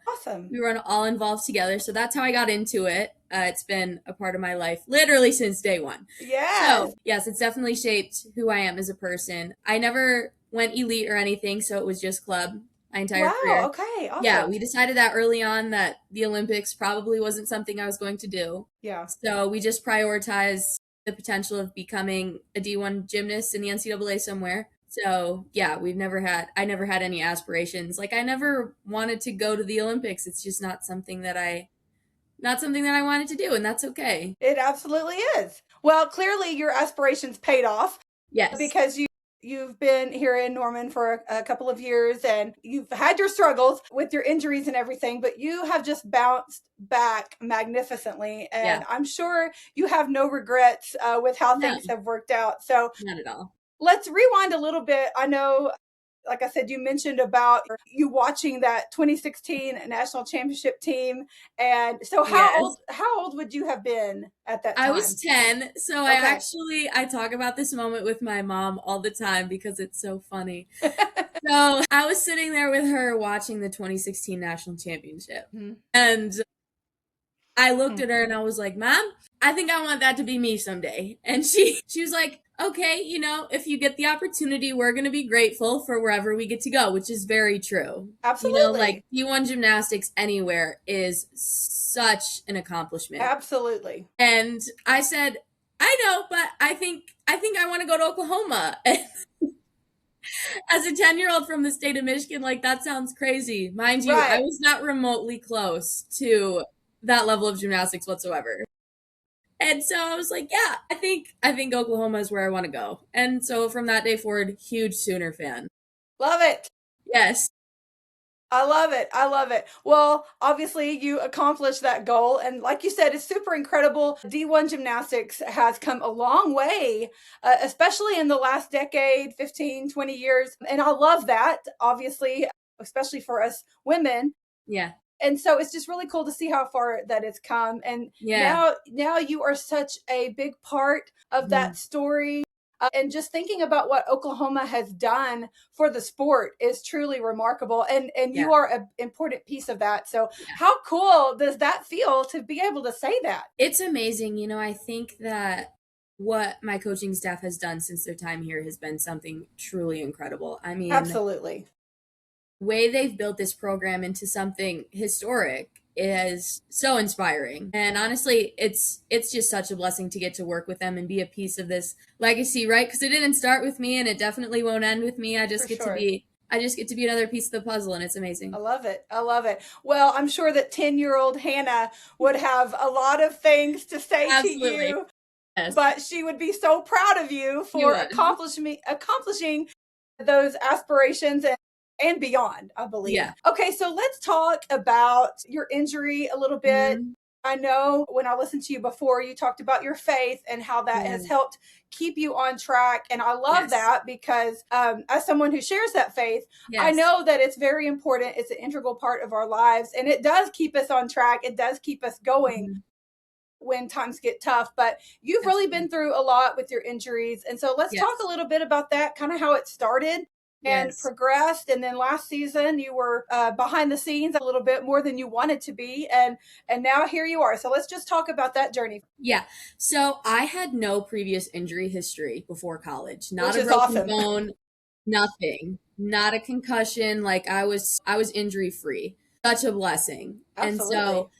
we were all involved together. So that's how I got into it. It's been a part of my life literally since day one. So yes, it's definitely shaped who I am as a person. I never went elite or anything. So it was just club my entire career. Okay. Awesome. Yeah, we decided that early on that the Olympics probably wasn't something I was going to do. Yeah. So we just prioritized the potential of becoming a D1 gymnast in the NCAA somewhere. So yeah, I never had any aspirations. Like I never wanted to go to the Olympics. It's just not something that I wanted to do, and that's okay. It absolutely is. Well, clearly your aspirations paid off. Yes. Because you've been here in Norman for a couple of years and you've had your struggles with your injuries and everything, but you have just bounced back magnificently. And I'm sure you have no regrets with how things have worked out. So not at all. Let's rewind a little bit. I know, like I said, you mentioned about you watching that 2016 national championship team. And so how old would you have been at that time? I was 10. So I talk about this moment with my mom all the time because it's so funny. So I was sitting there with her watching the 2016 national championship. And I looked at her and I was like, Mom, I think I want that to be me someday. And she was like, okay, if you get the opportunity, we're going to be grateful for wherever we get to go, which is very true. Absolutely. Like D1 gymnastics anywhere is such an accomplishment. Absolutely. And I said, I know, but I think I want to go to Oklahoma. As a 10-year-old from the state of Michigan, like that sounds crazy. Mind you, I was not remotely close to that level of gymnastics whatsoever. And so I was like, yeah, I think Oklahoma is where I want to go. And so from that day forward, huge Sooner fan. Love it. Yes. I love it. I love it. Well, obviously you accomplished that goal. And like you said, it's super incredible. D1 gymnastics has come a long way, especially in the last decade, 15, 20 years. And I love that, obviously, especially for us women. Yeah. And so it's just really cool to see how far that it's come. And now you are such a big part of that story. And just thinking about what Oklahoma has done for the sport is truly remarkable. And you are an important piece of that. So how cool does that feel to be able to say that? It's amazing. I think that what my coaching staff has done since their time here has been something truly incredible. I mean, absolutely. The way they've built this program into something historic is so inspiring. And honestly, it's just such a blessing to get to work with them and be a piece of this legacy, right? Because it didn't start with me and it definitely won't end with me. I just get to be another piece of the puzzle, and it's amazing. I love it. I love it. Well, I'm sure that 10-year-old Hannah would have a lot of things to say to you. Yes. But she would be so proud of you for accomplishing those aspirations. And and beyond, I believe. Yeah. Okay, so let's talk about your injury a little bit. Mm-hmm. I know when I listened to you before, you talked about your faith and how that has helped keep you on track. And I love that because as someone who shares that faith, I know that it's very important. It's an integral part of our lives, and it does keep us on track. It does keep us going when times get tough. But you've really been through a lot with your injuries. And so let's talk a little bit about that, kind of how it started and progressed. And then last season you were behind the scenes a little bit more than you wanted to be, and now here you are. So let's just talk about that journey. Yeah. So I had no previous injury history before college. Not a broken bone, nothing. Not a concussion. Like I was injury free. Such a blessing. Absolutely. And so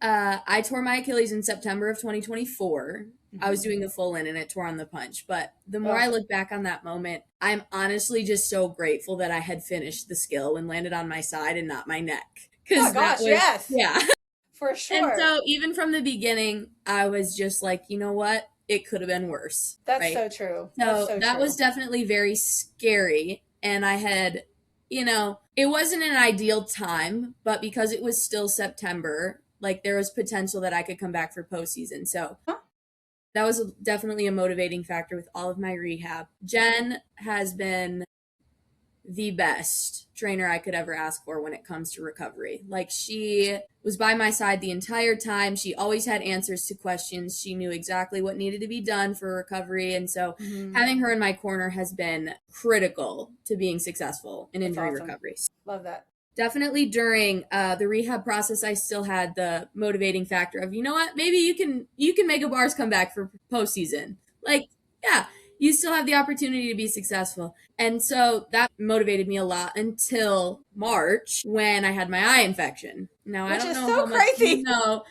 I tore my Achilles in September of 2024. I was doing the full in and it tore on the punch. But the more I look back on that moment, I'm honestly just so grateful that I had finished the skill and landed on my side and not my neck. Oh my gosh, yes. Yeah. For sure. And so even from the beginning, I was just like, you know what? It could have been worse. That's so true. So that was definitely very scary. And I had, it wasn't an ideal time, but because it was still September, like there was potential that I could come back for postseason. So that was definitely a motivating factor with all of my rehab. Jen has been the best trainer I could ever ask for when it comes to recovery. Like she was by my side the entire time. She always had answers to questions. She knew exactly what needed to be done for recovery. And so having her in my corner has been critical to being successful in injury recovery. Love that. Definitely during the rehab process, I still had the motivating factor of, you know what, maybe you can make a bars comeback for postseason. Like, yeah, you still have the opportunity to be successful. And so that motivated me a lot until March when I had my eye infection. Now, I don't know how much you know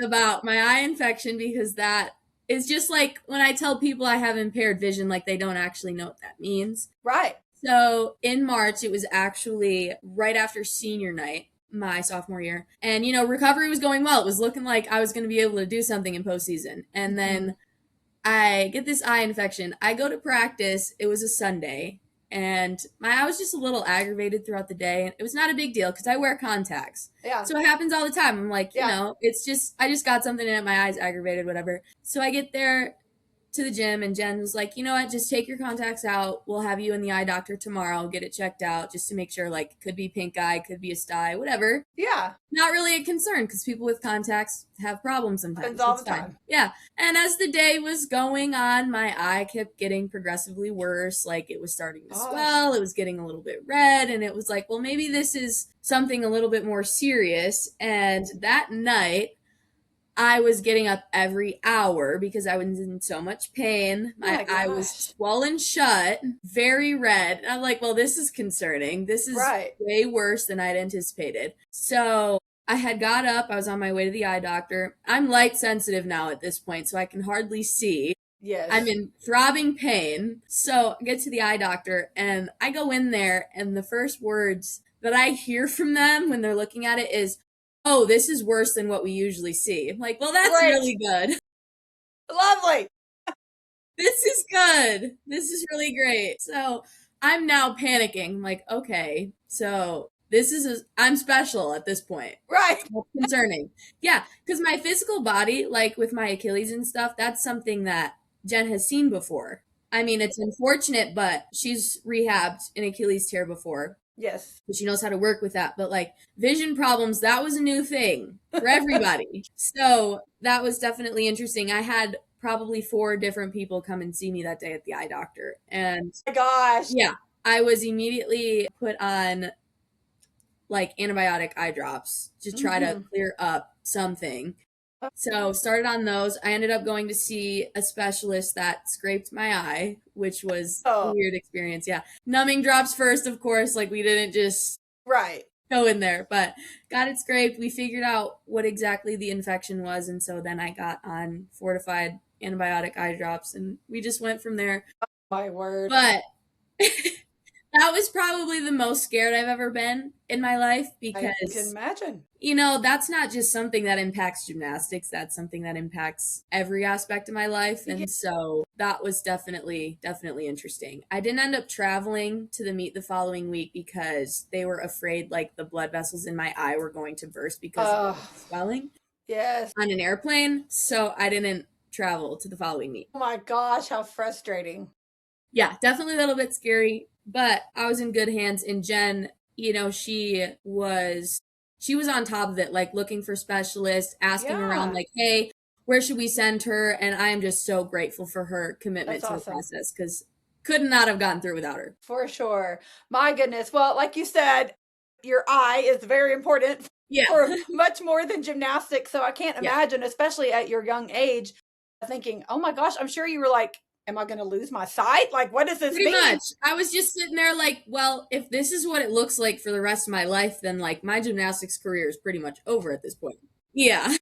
about my eye infection because that is just like when I tell people I have impaired vision, like they don't actually know what that means. Right. So in March, it was actually right after senior night, my sophomore year. And, recovery was going well. It was looking like I was going to be able to do something in postseason. And then I get this eye infection. I go to practice. It was a Sunday. And my eye was just a little aggravated throughout the day. And it was not a big deal because I wear contacts. Yeah. So it happens all the time. I'm like, it's just, I just got something in it. My eye's aggravated, whatever. So I get there to the gym and Jen was like, you know what, just take your contacts out. We'll have you in the eye doctor tomorrow. Get it checked out just to make sure, like, could be pink eye, could be a sty, whatever. Yeah. Not really a concern because people with contacts have problems sometimes. Happens all the time. Yeah. And as the day was going on, my eye kept getting progressively worse. Like it was starting to swell. It was getting a little bit red. And it was like, well, maybe this is something a little bit more serious. And that night, I was getting up every hour because I was in so much pain. My eye was swollen shut, very red. And I'm like, well, this is concerning. This is way worse than I'd anticipated. So I had got up. I was on my way to the eye doctor. I'm light sensitive now at this point, so I can hardly see. Yes. I'm in throbbing pain. So I get to the eye doctor and I go in there and the first words that I hear from them when they're looking at it is, oh, this is worse than what we usually see. I'm like, well, that's really good. Lovely. This is good. This is really great. So I'm now panicking. I'm like, okay, so I'm special at this point. Right. That's concerning. Yeah, because my physical body, like with my Achilles and stuff, that's something that Jen has seen before. I mean, it's unfortunate, but she's rehabbed an Achilles tear before. Yes. But she knows how to work with that. But like vision problems, that was a new thing for everybody. So that was definitely interesting. I had probably 4 different people come and see me that day at the eye doctor. And oh my gosh. Yeah, I was immediately put on like antibiotic eye drops to try to clear up something. So started on those. I ended up going to see a specialist that scraped my eye, which was a weird experience. Yeah. Numbing drops first, of course. Like we didn't just go in there, but got it scraped. We figured out what exactly the infection was. And so then I got on fortified antibiotic eye drops and we just went from there. Oh, my word. But That was probably the most scared I've ever been in my life because I can imagine. That's not just something that impacts gymnastics. That's something that impacts every aspect of my life. And so that was definitely interesting. I didn't end up traveling to the meet the following week because they were afraid like the blood vessels in my eye were going to burst because of swelling. Yes. On an airplane. So I didn't travel to the following meet. Oh my gosh, how frustrating. Yeah, definitely a little bit scary, but I was in good hands. And Jen, she was on top of it, like looking for specialists, asking around like, hey, where should we send her? And I am just so grateful for her commitment to the process because could not have gotten through without her. For sure. My goodness. Well, like you said, your eye is very important for much more than gymnastics. So I can't imagine, especially at your young age, thinking, oh my gosh, I'm sure you were like, am I going to lose my sight? Like, what does this mean? Pretty much. I was just sitting there like, well, if this is what it looks like for the rest of my life, then like my gymnastics career is pretty much over at this point. Yeah.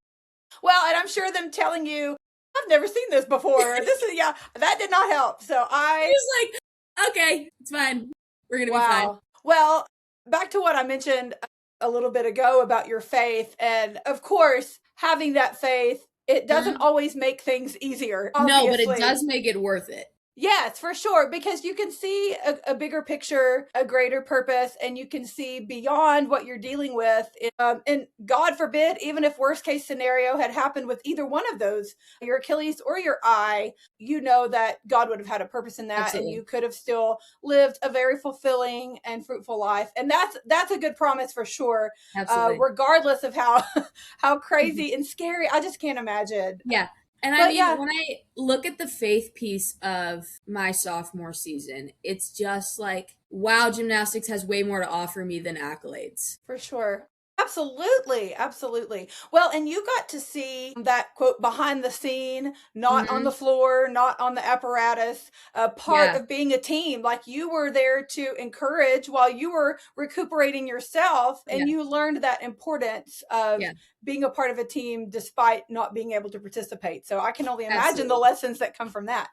Well, and I'm sure them telling you, I've never seen this before. This is, that did not help. So I was like, okay, it's fine. We're going to be fine. Well, back to what I mentioned a little bit ago about your faith. And of course, having that faith, it doesn't always make things easier. Obviously. No, but it does make it worth it. Yes, for sure, because you can see a bigger picture, a greater purpose, and you can see beyond what you're dealing with. And God forbid, even if worst case scenario had happened with either one of those, your Achilles or your eye, you know that God would have had a purpose in that. Absolutely. And you could have still lived a very fulfilling and fruitful life. And that's a good promise for sure. Absolutely. Regardless of how crazy and scary, I just can't imagine. Yeah. And I mean, when I look at the faith piece of my sophomore season, it's just like, wow, gymnastics has way more to offer me than accolades. For sure. Absolutely. Absolutely. Well, and you got to see that quote behind the scene, not on the floor, not on the apparatus, part of being a team. Like you were there to encourage while you were recuperating yourself, and you learned that importance of being a part of a team despite not being able to participate. So I can only imagine the lessons that come from that.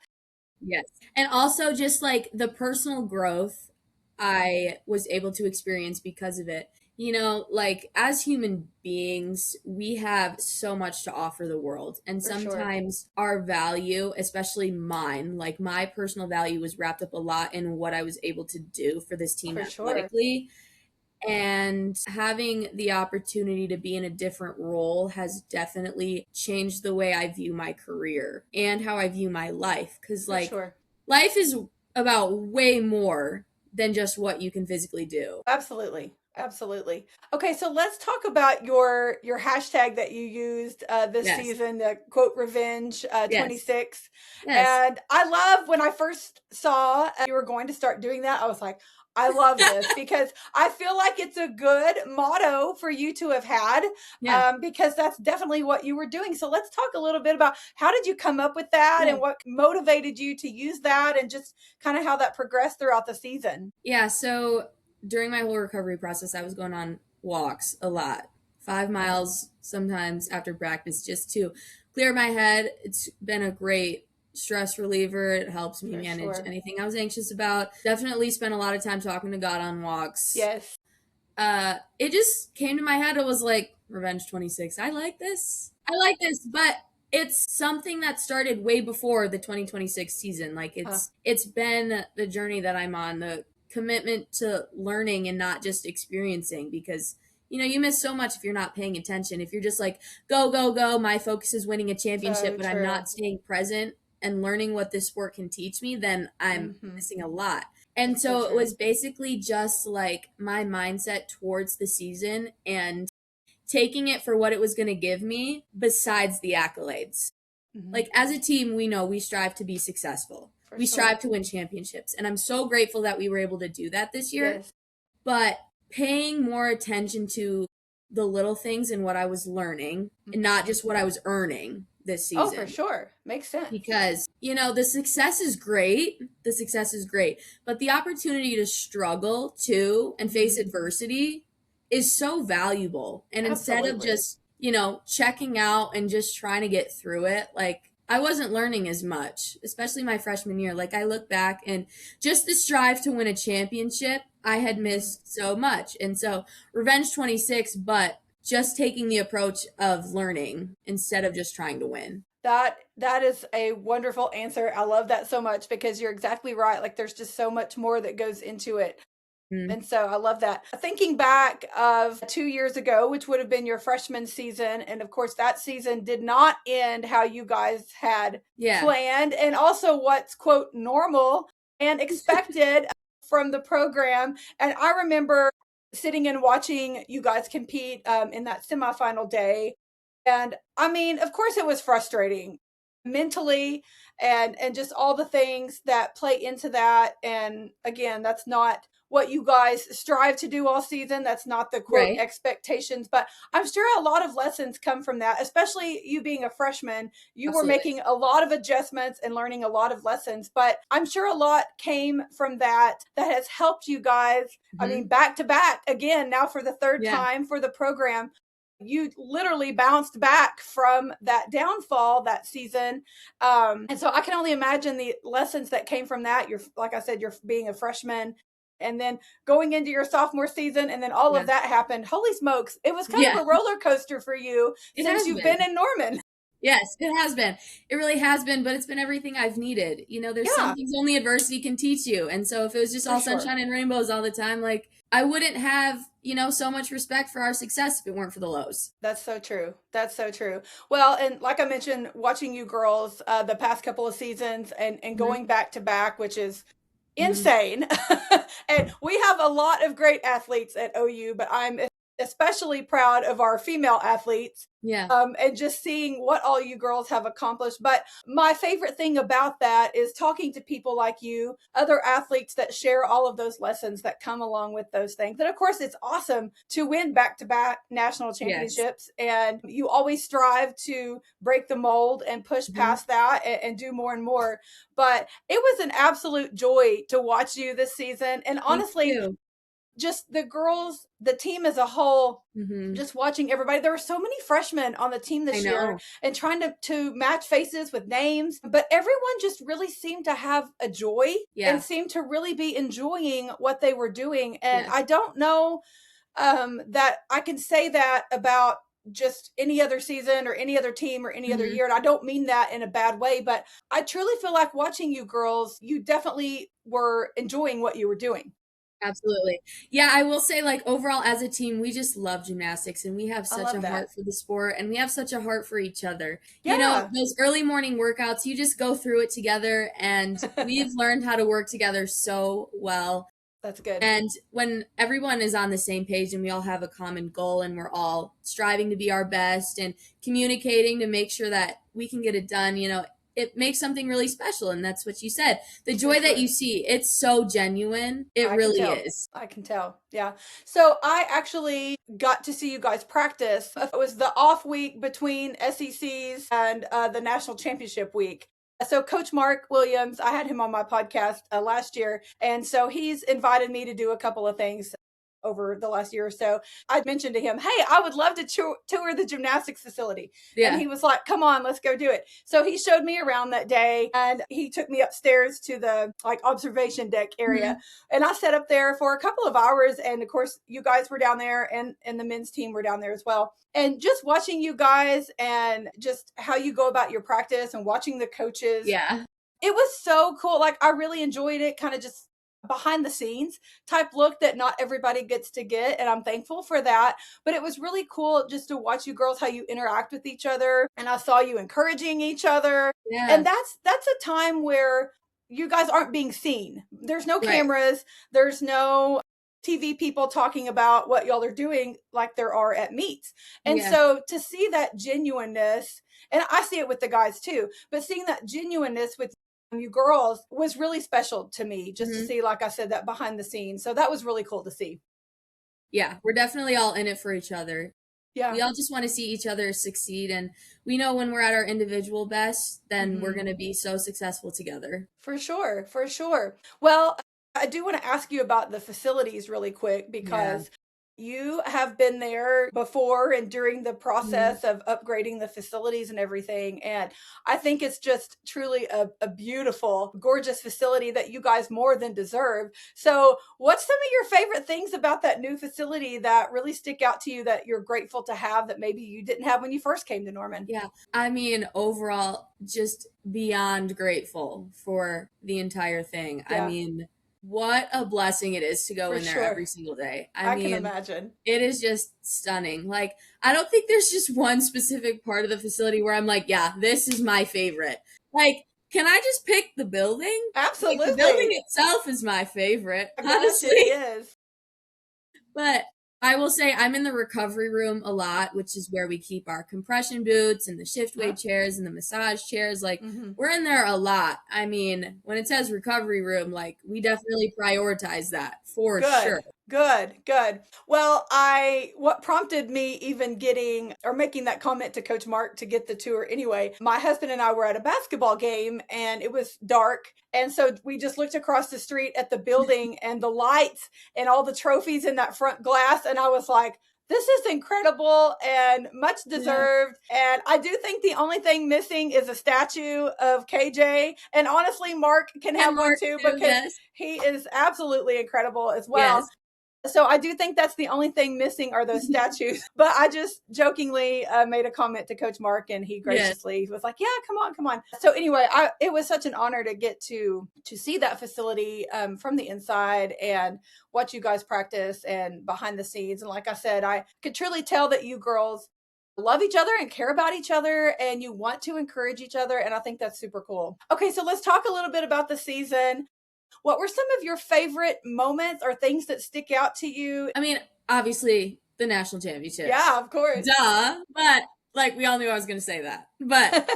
Yes. And also just like the personal growth I was able to experience because of it. Like as human beings, we have so much to offer the world. And sometimes our value, especially mine, like my personal value was wrapped up a lot in what I was able to do for this team athletically. And having the opportunity to be in a different role has definitely changed the way I view my career and how I view my life. Because like life is about way more than just what you can physically do. Absolutely. Absolutely. Okay, so let's talk about your hashtag that you used this season, the quote revenge 26. And I love when I first saw you were going to start doing that, I was like, I love this because I feel like it's a good motto for you to have had because that's definitely what you were doing. So let's talk a little bit about how did you come up with that and what motivated you to use that and just kind of how that progressed throughout the season. Yeah, so during my whole recovery process, I was going on walks a lot, 5 miles sometimes after practice just to clear my head. It's been a great stress reliever. It helps me manage anything I was anxious about. Definitely spent a lot of time talking to God on walks. Yes. It just came to my head. It was like, Revenge 26. I like this, but it's something that started way before the 2026 season. Like it's been the journey that I'm on, the commitment to learning and not just experiencing, because you miss so much if you're not paying attention. If you're just like, go, go, go, my focus is winning a championship, but I'm not staying present and learning what this sport can teach me, then I'm missing a lot. And so it was basically just like my mindset towards the season and taking it for what it was going to give me besides the accolades. Like as a team, we know we strive to be successful. We strive to win championships. And I'm so grateful that we were able to do that this year. Yes. But paying more attention to the little things and what I was learning and not just what I was earning this season. Oh, for sure. Makes sense. Because, the success is great. But the opportunity to struggle too and face adversity is so valuable. And instead of just, checking out and just trying to get through it, like I wasn't learning as much, especially my freshman year. Like I look back and just the strive to win a championship, I had missed so much. And so Revenge 26, but just taking the approach of learning instead of just trying to win. That is a wonderful answer. I love that so much because you're exactly right. Like there's just so much more that goes into it. And so I love that. Thinking back of 2 years ago, which would have been your freshman season, and of course that season did not end how you guys had planned, and also what's quote normal and expected from the program. And I remember sitting and watching you guys compete in that semifinal day. And I mean, of course it was frustrating mentally and just all the things that play into that. And again, that's not what you guys strive to do all season. That's not the quote expectations, but I'm sure a lot of lessons come from that, especially you being a freshman. You were making a lot of adjustments and learning a lot of lessons, but I'm sure a lot came from that has helped you guys. I mean, back to back again, now for the third time for the program. You literally bounced back from that downfall that season. And so I can only imagine the lessons that came from that. You're, like I said, you're being a freshman and then going into your sophomore season, and then all of that happened. Holy smokes. It was kind of a roller coaster for you since you've been in Norman. Yes, it has been. It really has been, but it's been everything I've needed. You know, there's some things only adversity can teach you. And so if it was just all sunshine and rainbows all the time, like I wouldn't have, you know, so much respect for our success if it weren't for the lows. That's so true. That's so true. Well, and like I mentioned, watching you girls the past couple of seasons and going back to back, which is insane. And we have a lot of great athletes at OU, but I'm especially proud of our female athletes. And just seeing what all you girls have accomplished. But my favorite thing about that is talking to people like you, other athletes that share all of those lessons that come along with those things. And of course, it's awesome to win back-to-back national championships. And you always strive to break the mold and push past that and do more and more. But it was an absolute joy to watch you this season. And honestly, just the girls, the team as a whole, just watching everybody. There were so many freshmen on the team this year and trying to match faces with names, but everyone just really seemed to have a joy and seemed to really be enjoying what they were doing. And I don't know that I can say that about just any other season or any other team or any other year. And I don't mean that in a bad way, but I truly feel like watching you girls, you definitely were enjoying what you were doing. Absolutely. Yeah, I will say, like, overall as a team, we just love gymnastics and we have such a heart for the sport and we have such a heart for each other. You know, those early morning workouts, you just go through it together and we've learned how to work together so well. That's good. And when everyone is on the same page and we all have a common goal and we're all striving to be our best and communicating to make sure that we can get it done, you know, it makes something really special. And that's what you said. The joy that you see, it's so genuine. It really is. I can tell. Yeah. So I actually got to see you guys practice. It was the off week between SECs and the national championship week. So Coach Mark Williams, I had him on my podcast last year. And so he's invited me to do a couple of things over the last year or so. I mentioned to him, hey, I would love to tour the gymnastics facility. And he was like, come on, let's go do it. So he showed me around that day and he took me upstairs to the like observation deck area. And I sat up there for a couple of hours. And of course, you guys were down there and the men's team were down there as well. And just watching you guys and just how you go about your practice and watching the coaches. Yeah. It was so cool. Like I really enjoyed it, kind of just behind the scenes type look that not everybody gets to get. And I'm thankful for that. But it was really cool just to watch you girls, how you interact with each other. And I saw you encouraging each other. And that's a time where you guys aren't being seen. There's no cameras. There's no TV people talking about what y'all are doing like there are at meets. And so to see that genuineness, and I see it with the guys too, but seeing that genuineness with you girls was really special to me, just to see, like I said, that behind the scenes. So that was really cool to see. Yeah, we're definitely all in it for each other. Yeah. We all just want to see each other succeed. And we know when we're at our individual best, then we're going to be so successful together. For sure. For sure. Well, I do want to ask you about the facilities really quick because You have been there before and during the process of upgrading the facilities and everything. And I think it's just truly a beautiful, gorgeous facility that you guys more than deserve. So what's some of your favorite things about that new facility that really stick out to you that you're grateful to have that maybe you didn't have when you first came to Norman? Yeah. I mean, overall, just beyond grateful for the entire thing. Yeah. I mean, what a blessing it is to go in there every single day. I mean, can imagine. It is just stunning. Like, I don't think there's just one specific part of the facility where I'm like, yeah, this is my favorite. Like, can I just pick the building? Absolutely. Like, the building itself is my favorite, honestly. It is. But I will say I'm in the recovery room a lot, which is where we keep our compression boots and the shift weight chairs and the massage chairs. Like, we're in there a lot. I mean, when it says recovery room, like, we definitely prioritize that for sure. Good. Well, what prompted me even making that comment to Coach Mark to get the tour anyway, my husband and I were at a basketball game and it was dark. And so we just looked across the street at the building and the lights and all the trophies in that front glass. And I was like, this is incredible and much deserved. Yeah. And I do think the only thing missing is a statue of KJ. And honestly, Mark can have one too because he is absolutely incredible as well. Yes. So I do think that's the only thing missing are those statues. But I just jokingly made a comment to Coach Mark and he graciously was like, yeah, come on. So anyway, it was such an honor to get to see that facility from the inside and watch you guys practice and behind the scenes. And like I said, I could truly tell that you girls love each other and care about each other and you want to encourage each other. And I think that's super cool. Okay, so let's talk a little bit about the season. What were some of your favorite moments or things that stick out to you? I mean, obviously, the national championship. Yeah, of course. Duh. But, like, we all knew I was going to say that. But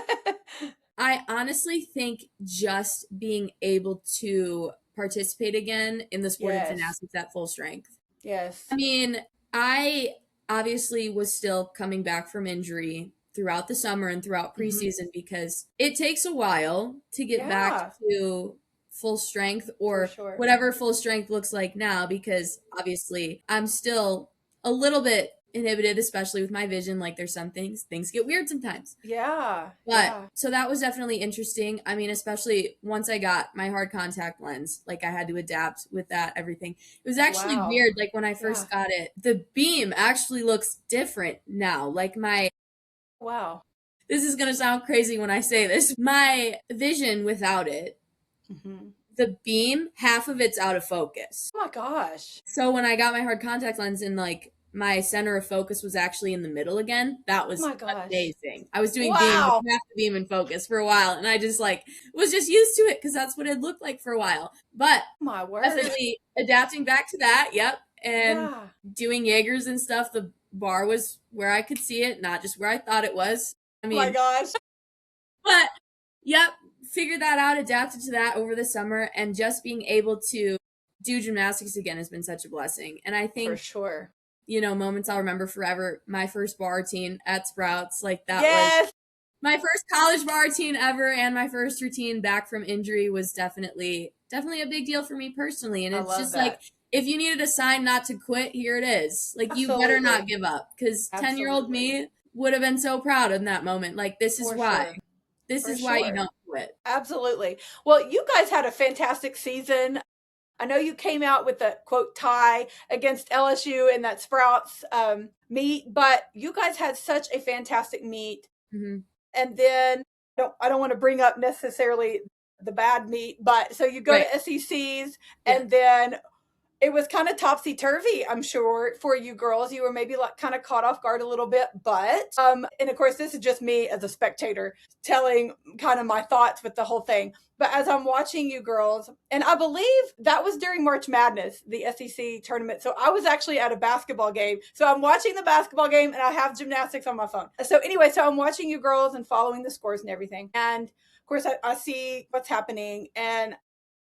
I honestly think just being able to participate again in the sport of gymnastics at full strength. Yes. I mean, I obviously was still coming back from injury throughout the summer and throughout preseason because it takes a while to get back to full strength or whatever full strength looks like now, because obviously I'm still a little bit inhibited, especially with my vision. Like, there's some things get weird sometimes. But so that was definitely interesting. I mean, especially once I got my hard contact lens, like I had to adapt with that, everything. It was actually weird. Like when I first got it, the beam actually looks different now. Like this is going to sound crazy when I say this. My vision without it, the beam, half of it's out of focus. Oh my gosh. So when I got my hard contact lens and like my center of focus was actually in the middle again, that was amazing. I was doing beam with half the beam in focus for a while and I just like was just used to it because that's what it looked like for a while. But definitely adapting back to that, and doing Jaegers and stuff, the bar was where I could see it, not just where I thought it was. I mean, oh my gosh. But figured that out, adapted to that over the summer, and just being able to do gymnastics again has been such a blessing. And I think, for sure, moments I'll remember forever. My first bar routine at Sprouts, like that was my first college bar routine ever, and my first routine back from injury was definitely a big deal for me personally. And it's just like, if you needed a sign not to quit, here it is. Like, you better not give up, because 10-year-old me would have been so proud in that moment. Like, this is why. This is why you don't quit. Absolutely. Well, you guys had a fantastic season. I know you came out with a quote tie against LSU in that Sprouts meet, but you guys had such a fantastic meet. And then I don't want to bring up necessarily the bad meet, but so you go to SECs and then it was kind of topsy-turvy, I'm sure, for you girls. You were maybe like kind of caught off guard a little bit, but, and of course, this is just me as a spectator telling kind of my thoughts with the whole thing. But as I'm watching you girls, and I believe that was during March Madness, the SEC tournament. So I was actually at a basketball game. So I'm watching the basketball game and I have gymnastics on my phone. So anyway, so I'm watching you girls and following the scores and everything. And of course, I see what's happening, and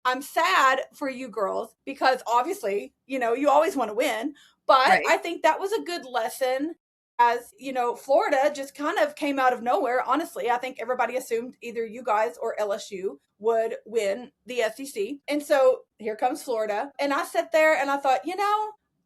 I'm sad for you girls because obviously, you always want to win, but I think that was a good lesson as, Florida just kind of came out of nowhere. Honestly, I think everybody assumed either you guys or LSU would win the SEC. And so here comes Florida. And I sat there and I thought,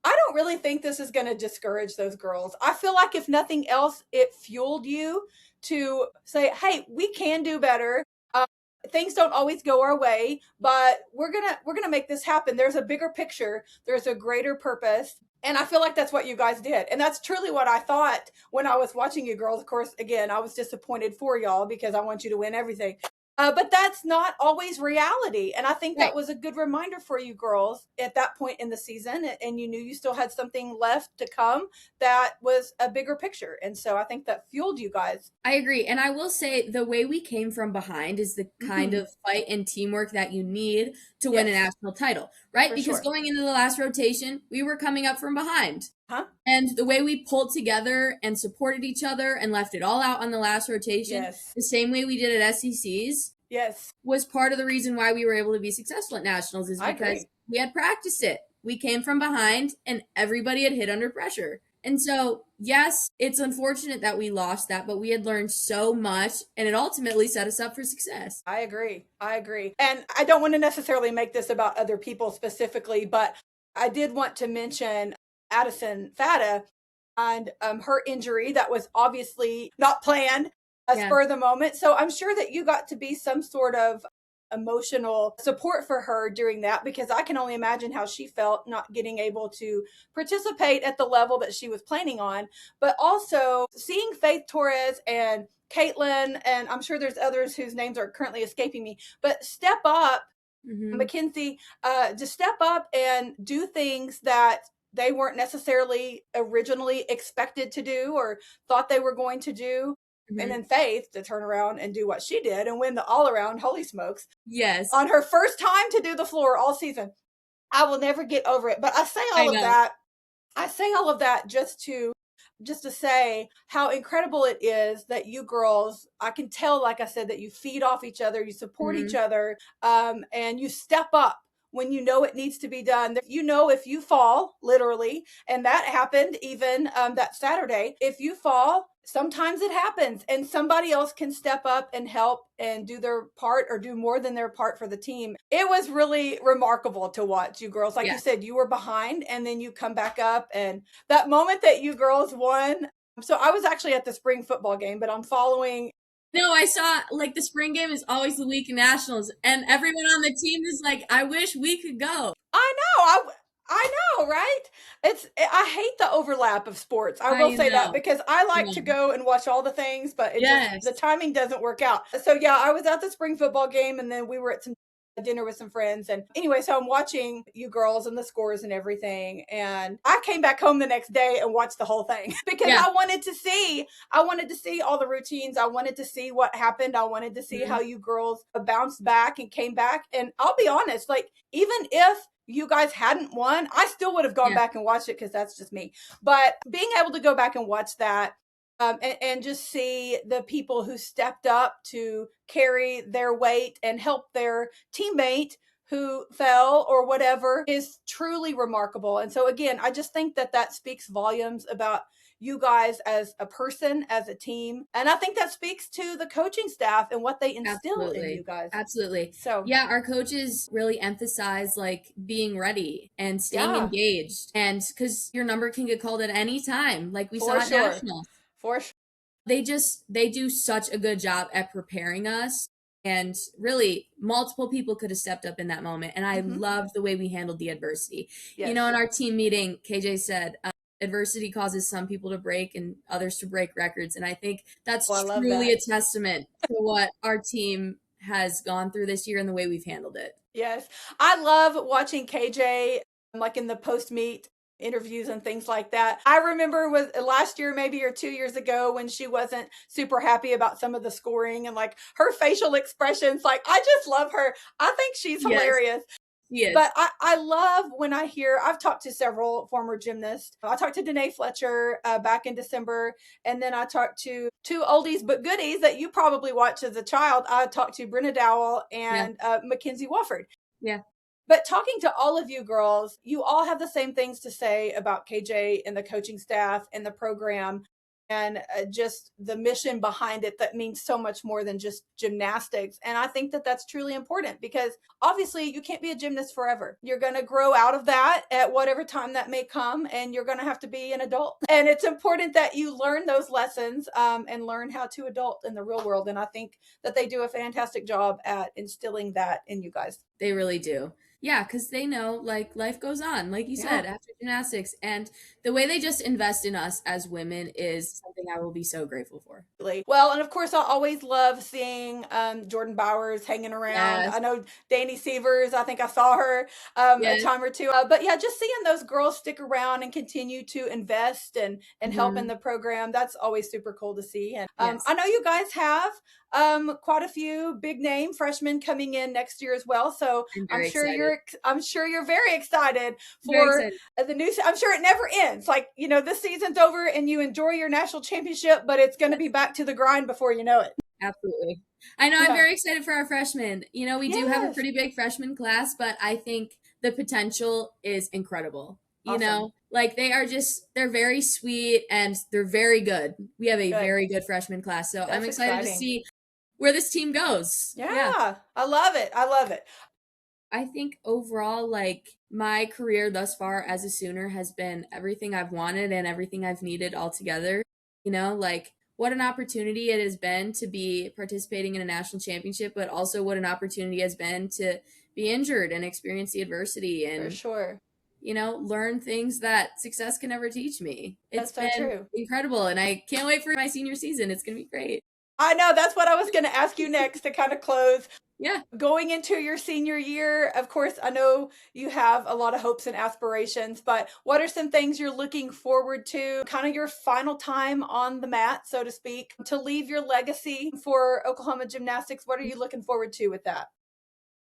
I don't really think this is going to discourage those girls. I feel like if nothing else, it fueled you to say, hey, we can do better. Uh, Things don't always go our way, but we're gonna make this happen. There's a bigger picture. There's a greater purpose. And I feel like that's what you guys did. And that's truly what I thought when I was watching you girls. Of course, again, I was disappointed for y'all because I want you to win everything. But that's not always reality. And I think that was a good reminder for you girls at that point in the season. And you knew you still had something left to come that was a bigger picture. And so I think that fueled you guys. I agree. And I will say the way we came from behind is the kind of fight and teamwork that you need to win a national title, right? Because going into the last rotation, we were coming up from behind. And the way we pulled together and supported each other and left it all out on the last rotation, the same way we did at SECs, was part of the reason why we were able to be successful at nationals, is because we had practiced it. We came from behind and everybody had hit under pressure. And so, yes, it's unfortunate that we lost that, but we had learned so much and it ultimately set us up for success. I agree. And I don't want to necessarily make this about other people specifically, but I did want to mention Addison Fata and her injury that was obviously not planned, spur of the moment. So I'm sure that you got to be some sort of emotional support for her during that, because I can only imagine how she felt not getting able to participate at the level that she was planning on. But also seeing Faith Torres and Caitlin, and I'm sure there's others whose names are currently escaping me, but step up, Mackenzie, just step up and do things that they weren't necessarily originally expected to do or thought they were going to do. And then Faith to turn around and do what she did and win the all around, holy smokes. Yes. On her first time to do the floor all season. I will never get over it. But I say all of that. I say all of that just to say how incredible it is that you girls, I can tell, like I said, that you feed off each other, you support each other, and you step up when you know it needs to be done. You know, if you fall, literally, and that happened even that Saturday, if you fall, sometimes it happens and somebody else can step up and help and do their part or do more than their part for the team. It was really remarkable to watch you girls. Like you said, you were behind and then you come back up, and that moment that you girls won. So I was actually at the spring football game, but I'm following. No, I saw, like, the spring game is always the week of nationals, and everyone on the team is like, I wish we could go. I know, right? I hate the overlap of sports. I will say that, because I like to go and watch all the things, but the timing doesn't work out. So yeah, I was at the spring football game, and then we were at some dinner with some friends. And anyway, so I'm watching you girls and the scores and everything. And I came back home the next day and watched the whole thing because I wanted to see all the routines. I wanted to see what happened. I wanted to see how you girls bounced back and came back. And I'll be honest, like, even if you guys hadn't won, I still would have gone back and watched it, because that's just me. But being able to go back and watch that, and just see the people who stepped up to carry their weight and help their teammate who fell or whatever is truly remarkable. And so again, I just think that speaks volumes about you guys as a person, as a team. And I think that speaks to the coaching staff and what they instill in you guys. Absolutely. So yeah, our coaches really emphasize, like, being ready and staying engaged. And because your number can get called at any time, like we saw at nationals. For sure. They do such a good job at preparing us. And really, multiple people could have stepped up in that moment. And I loved the way we handled the adversity. You know, in our team meeting, KJ said, adversity causes some people to break and others to break records. And I think that's truly a testament to what our team has gone through this year and the way we've handled it. Yes. I love watching KJ, like, in the post-meet interviews and things like that. I remember was last year, maybe, or 2 years ago, when she wasn't super happy about some of the scoring and, like, her facial expressions. Like, I just love her. I think she's hilarious. Yes. But I love when I hear, I've talked to several former gymnasts. I talked to Danae Fletcher back in December. And then I talked to two oldies but goodies that you probably watched as a child. I talked to Brenna Dowell and Mackenzie Wofford. Yeah. But talking to all of you girls, you all have the same things to say about KJ and the coaching staff and the program. and just the mission behind it that means so much more than just gymnastics. And I think that that's truly important because obviously you can't be a gymnast forever. You're going to grow out of that at whatever time that may come, and you're going to have to be an adult. And it's important that you learn those lessons and learn how to adult in the real world. And I think that they do a fantastic job at instilling that in you guys. They really do. Yeah, because they know, like, life goes on, like you said, after gymnastics. And the way they just invest in us as women is something I will be so grateful for. Well, and of course, I always love seeing Jordan Bowers hanging around. Yes. I know Danny Severs, I think I saw her a time or two. But yeah, just seeing those girls stick around and continue to invest and help in the program, that's always super cool to see. And I know you guys have quite a few big name freshmen coming in next year as well. So I'm sure you're very excited for the new. I'm sure it never ends. Like, you know, this season's over and you enjoy your national championship, but it's going to be back to the grind before you know it. Absolutely. I know. I'm very excited for our freshmen. You know, we do have a pretty big freshman class, but I think the potential is incredible. You know, like they're very sweet and they're very good. We have a very good freshman class. So I'm excited to see where this team goes. Yeah. I love it. I think overall, like, my career thus far as a Sooner has been everything I've wanted and everything I've needed all together. You know, like, what an opportunity it has been to be participating in a national championship, but also what an opportunity has been to be injured and experience the adversity and, for sure, you know, learn things that success can never teach me. It's been true. Incredible, and I can't wait for my senior season. It's going to be great. I know, that's what I was going to ask you next to kind of close. Yeah. Going into your senior year, of course, I know you have a lot of hopes and aspirations, but what are some things you're looking forward to, kind of your final time on the mat, so to speak, to leave your legacy for Oklahoma gymnastics? What are you looking forward to with that?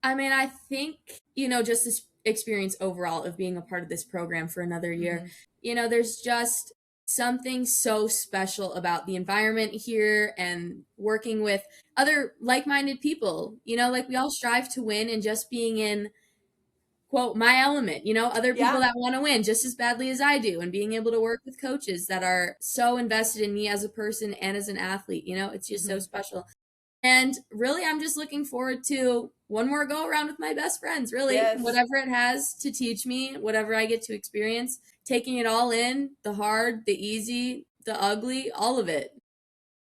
I mean, I think, you know, just this experience overall of being a part of this program for another year, you know, there's just something so special about the environment here and working with other like-minded people. You know, like, we all strive to win, and just being in, quote, my element, you know, other people that want to win just as badly as I do, and being able to work with coaches that are so invested in me as a person and as an athlete, you know, it's just so special. And really, I'm just looking forward to one more go around with my best friends, really. Whatever it has to teach me, whatever I get to experience, taking it all in, the hard, the easy, the ugly, all of it.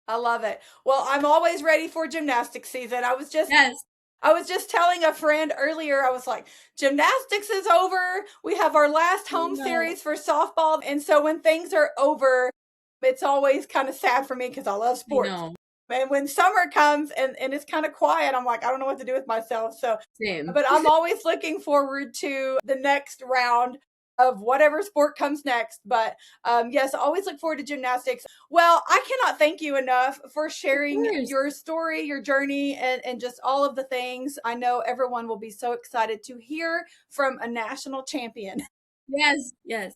I love it. Well, I'm always ready for gymnastics season. I was just telling a friend earlier, I was like, gymnastics is over. We have our last home series for softball. And so when things are over, it's always kind of sad for me because I love sports. And when summer comes and it's kind of quiet, I'm like, I don't know what to do with myself. So, but I'm always looking forward to the next round of whatever sport comes next. But yes, I always look forward to gymnastics. Well, I cannot thank you enough for sharing your story, your journey, and just all of the things. I know everyone will be so excited to hear from a national champion. Yes.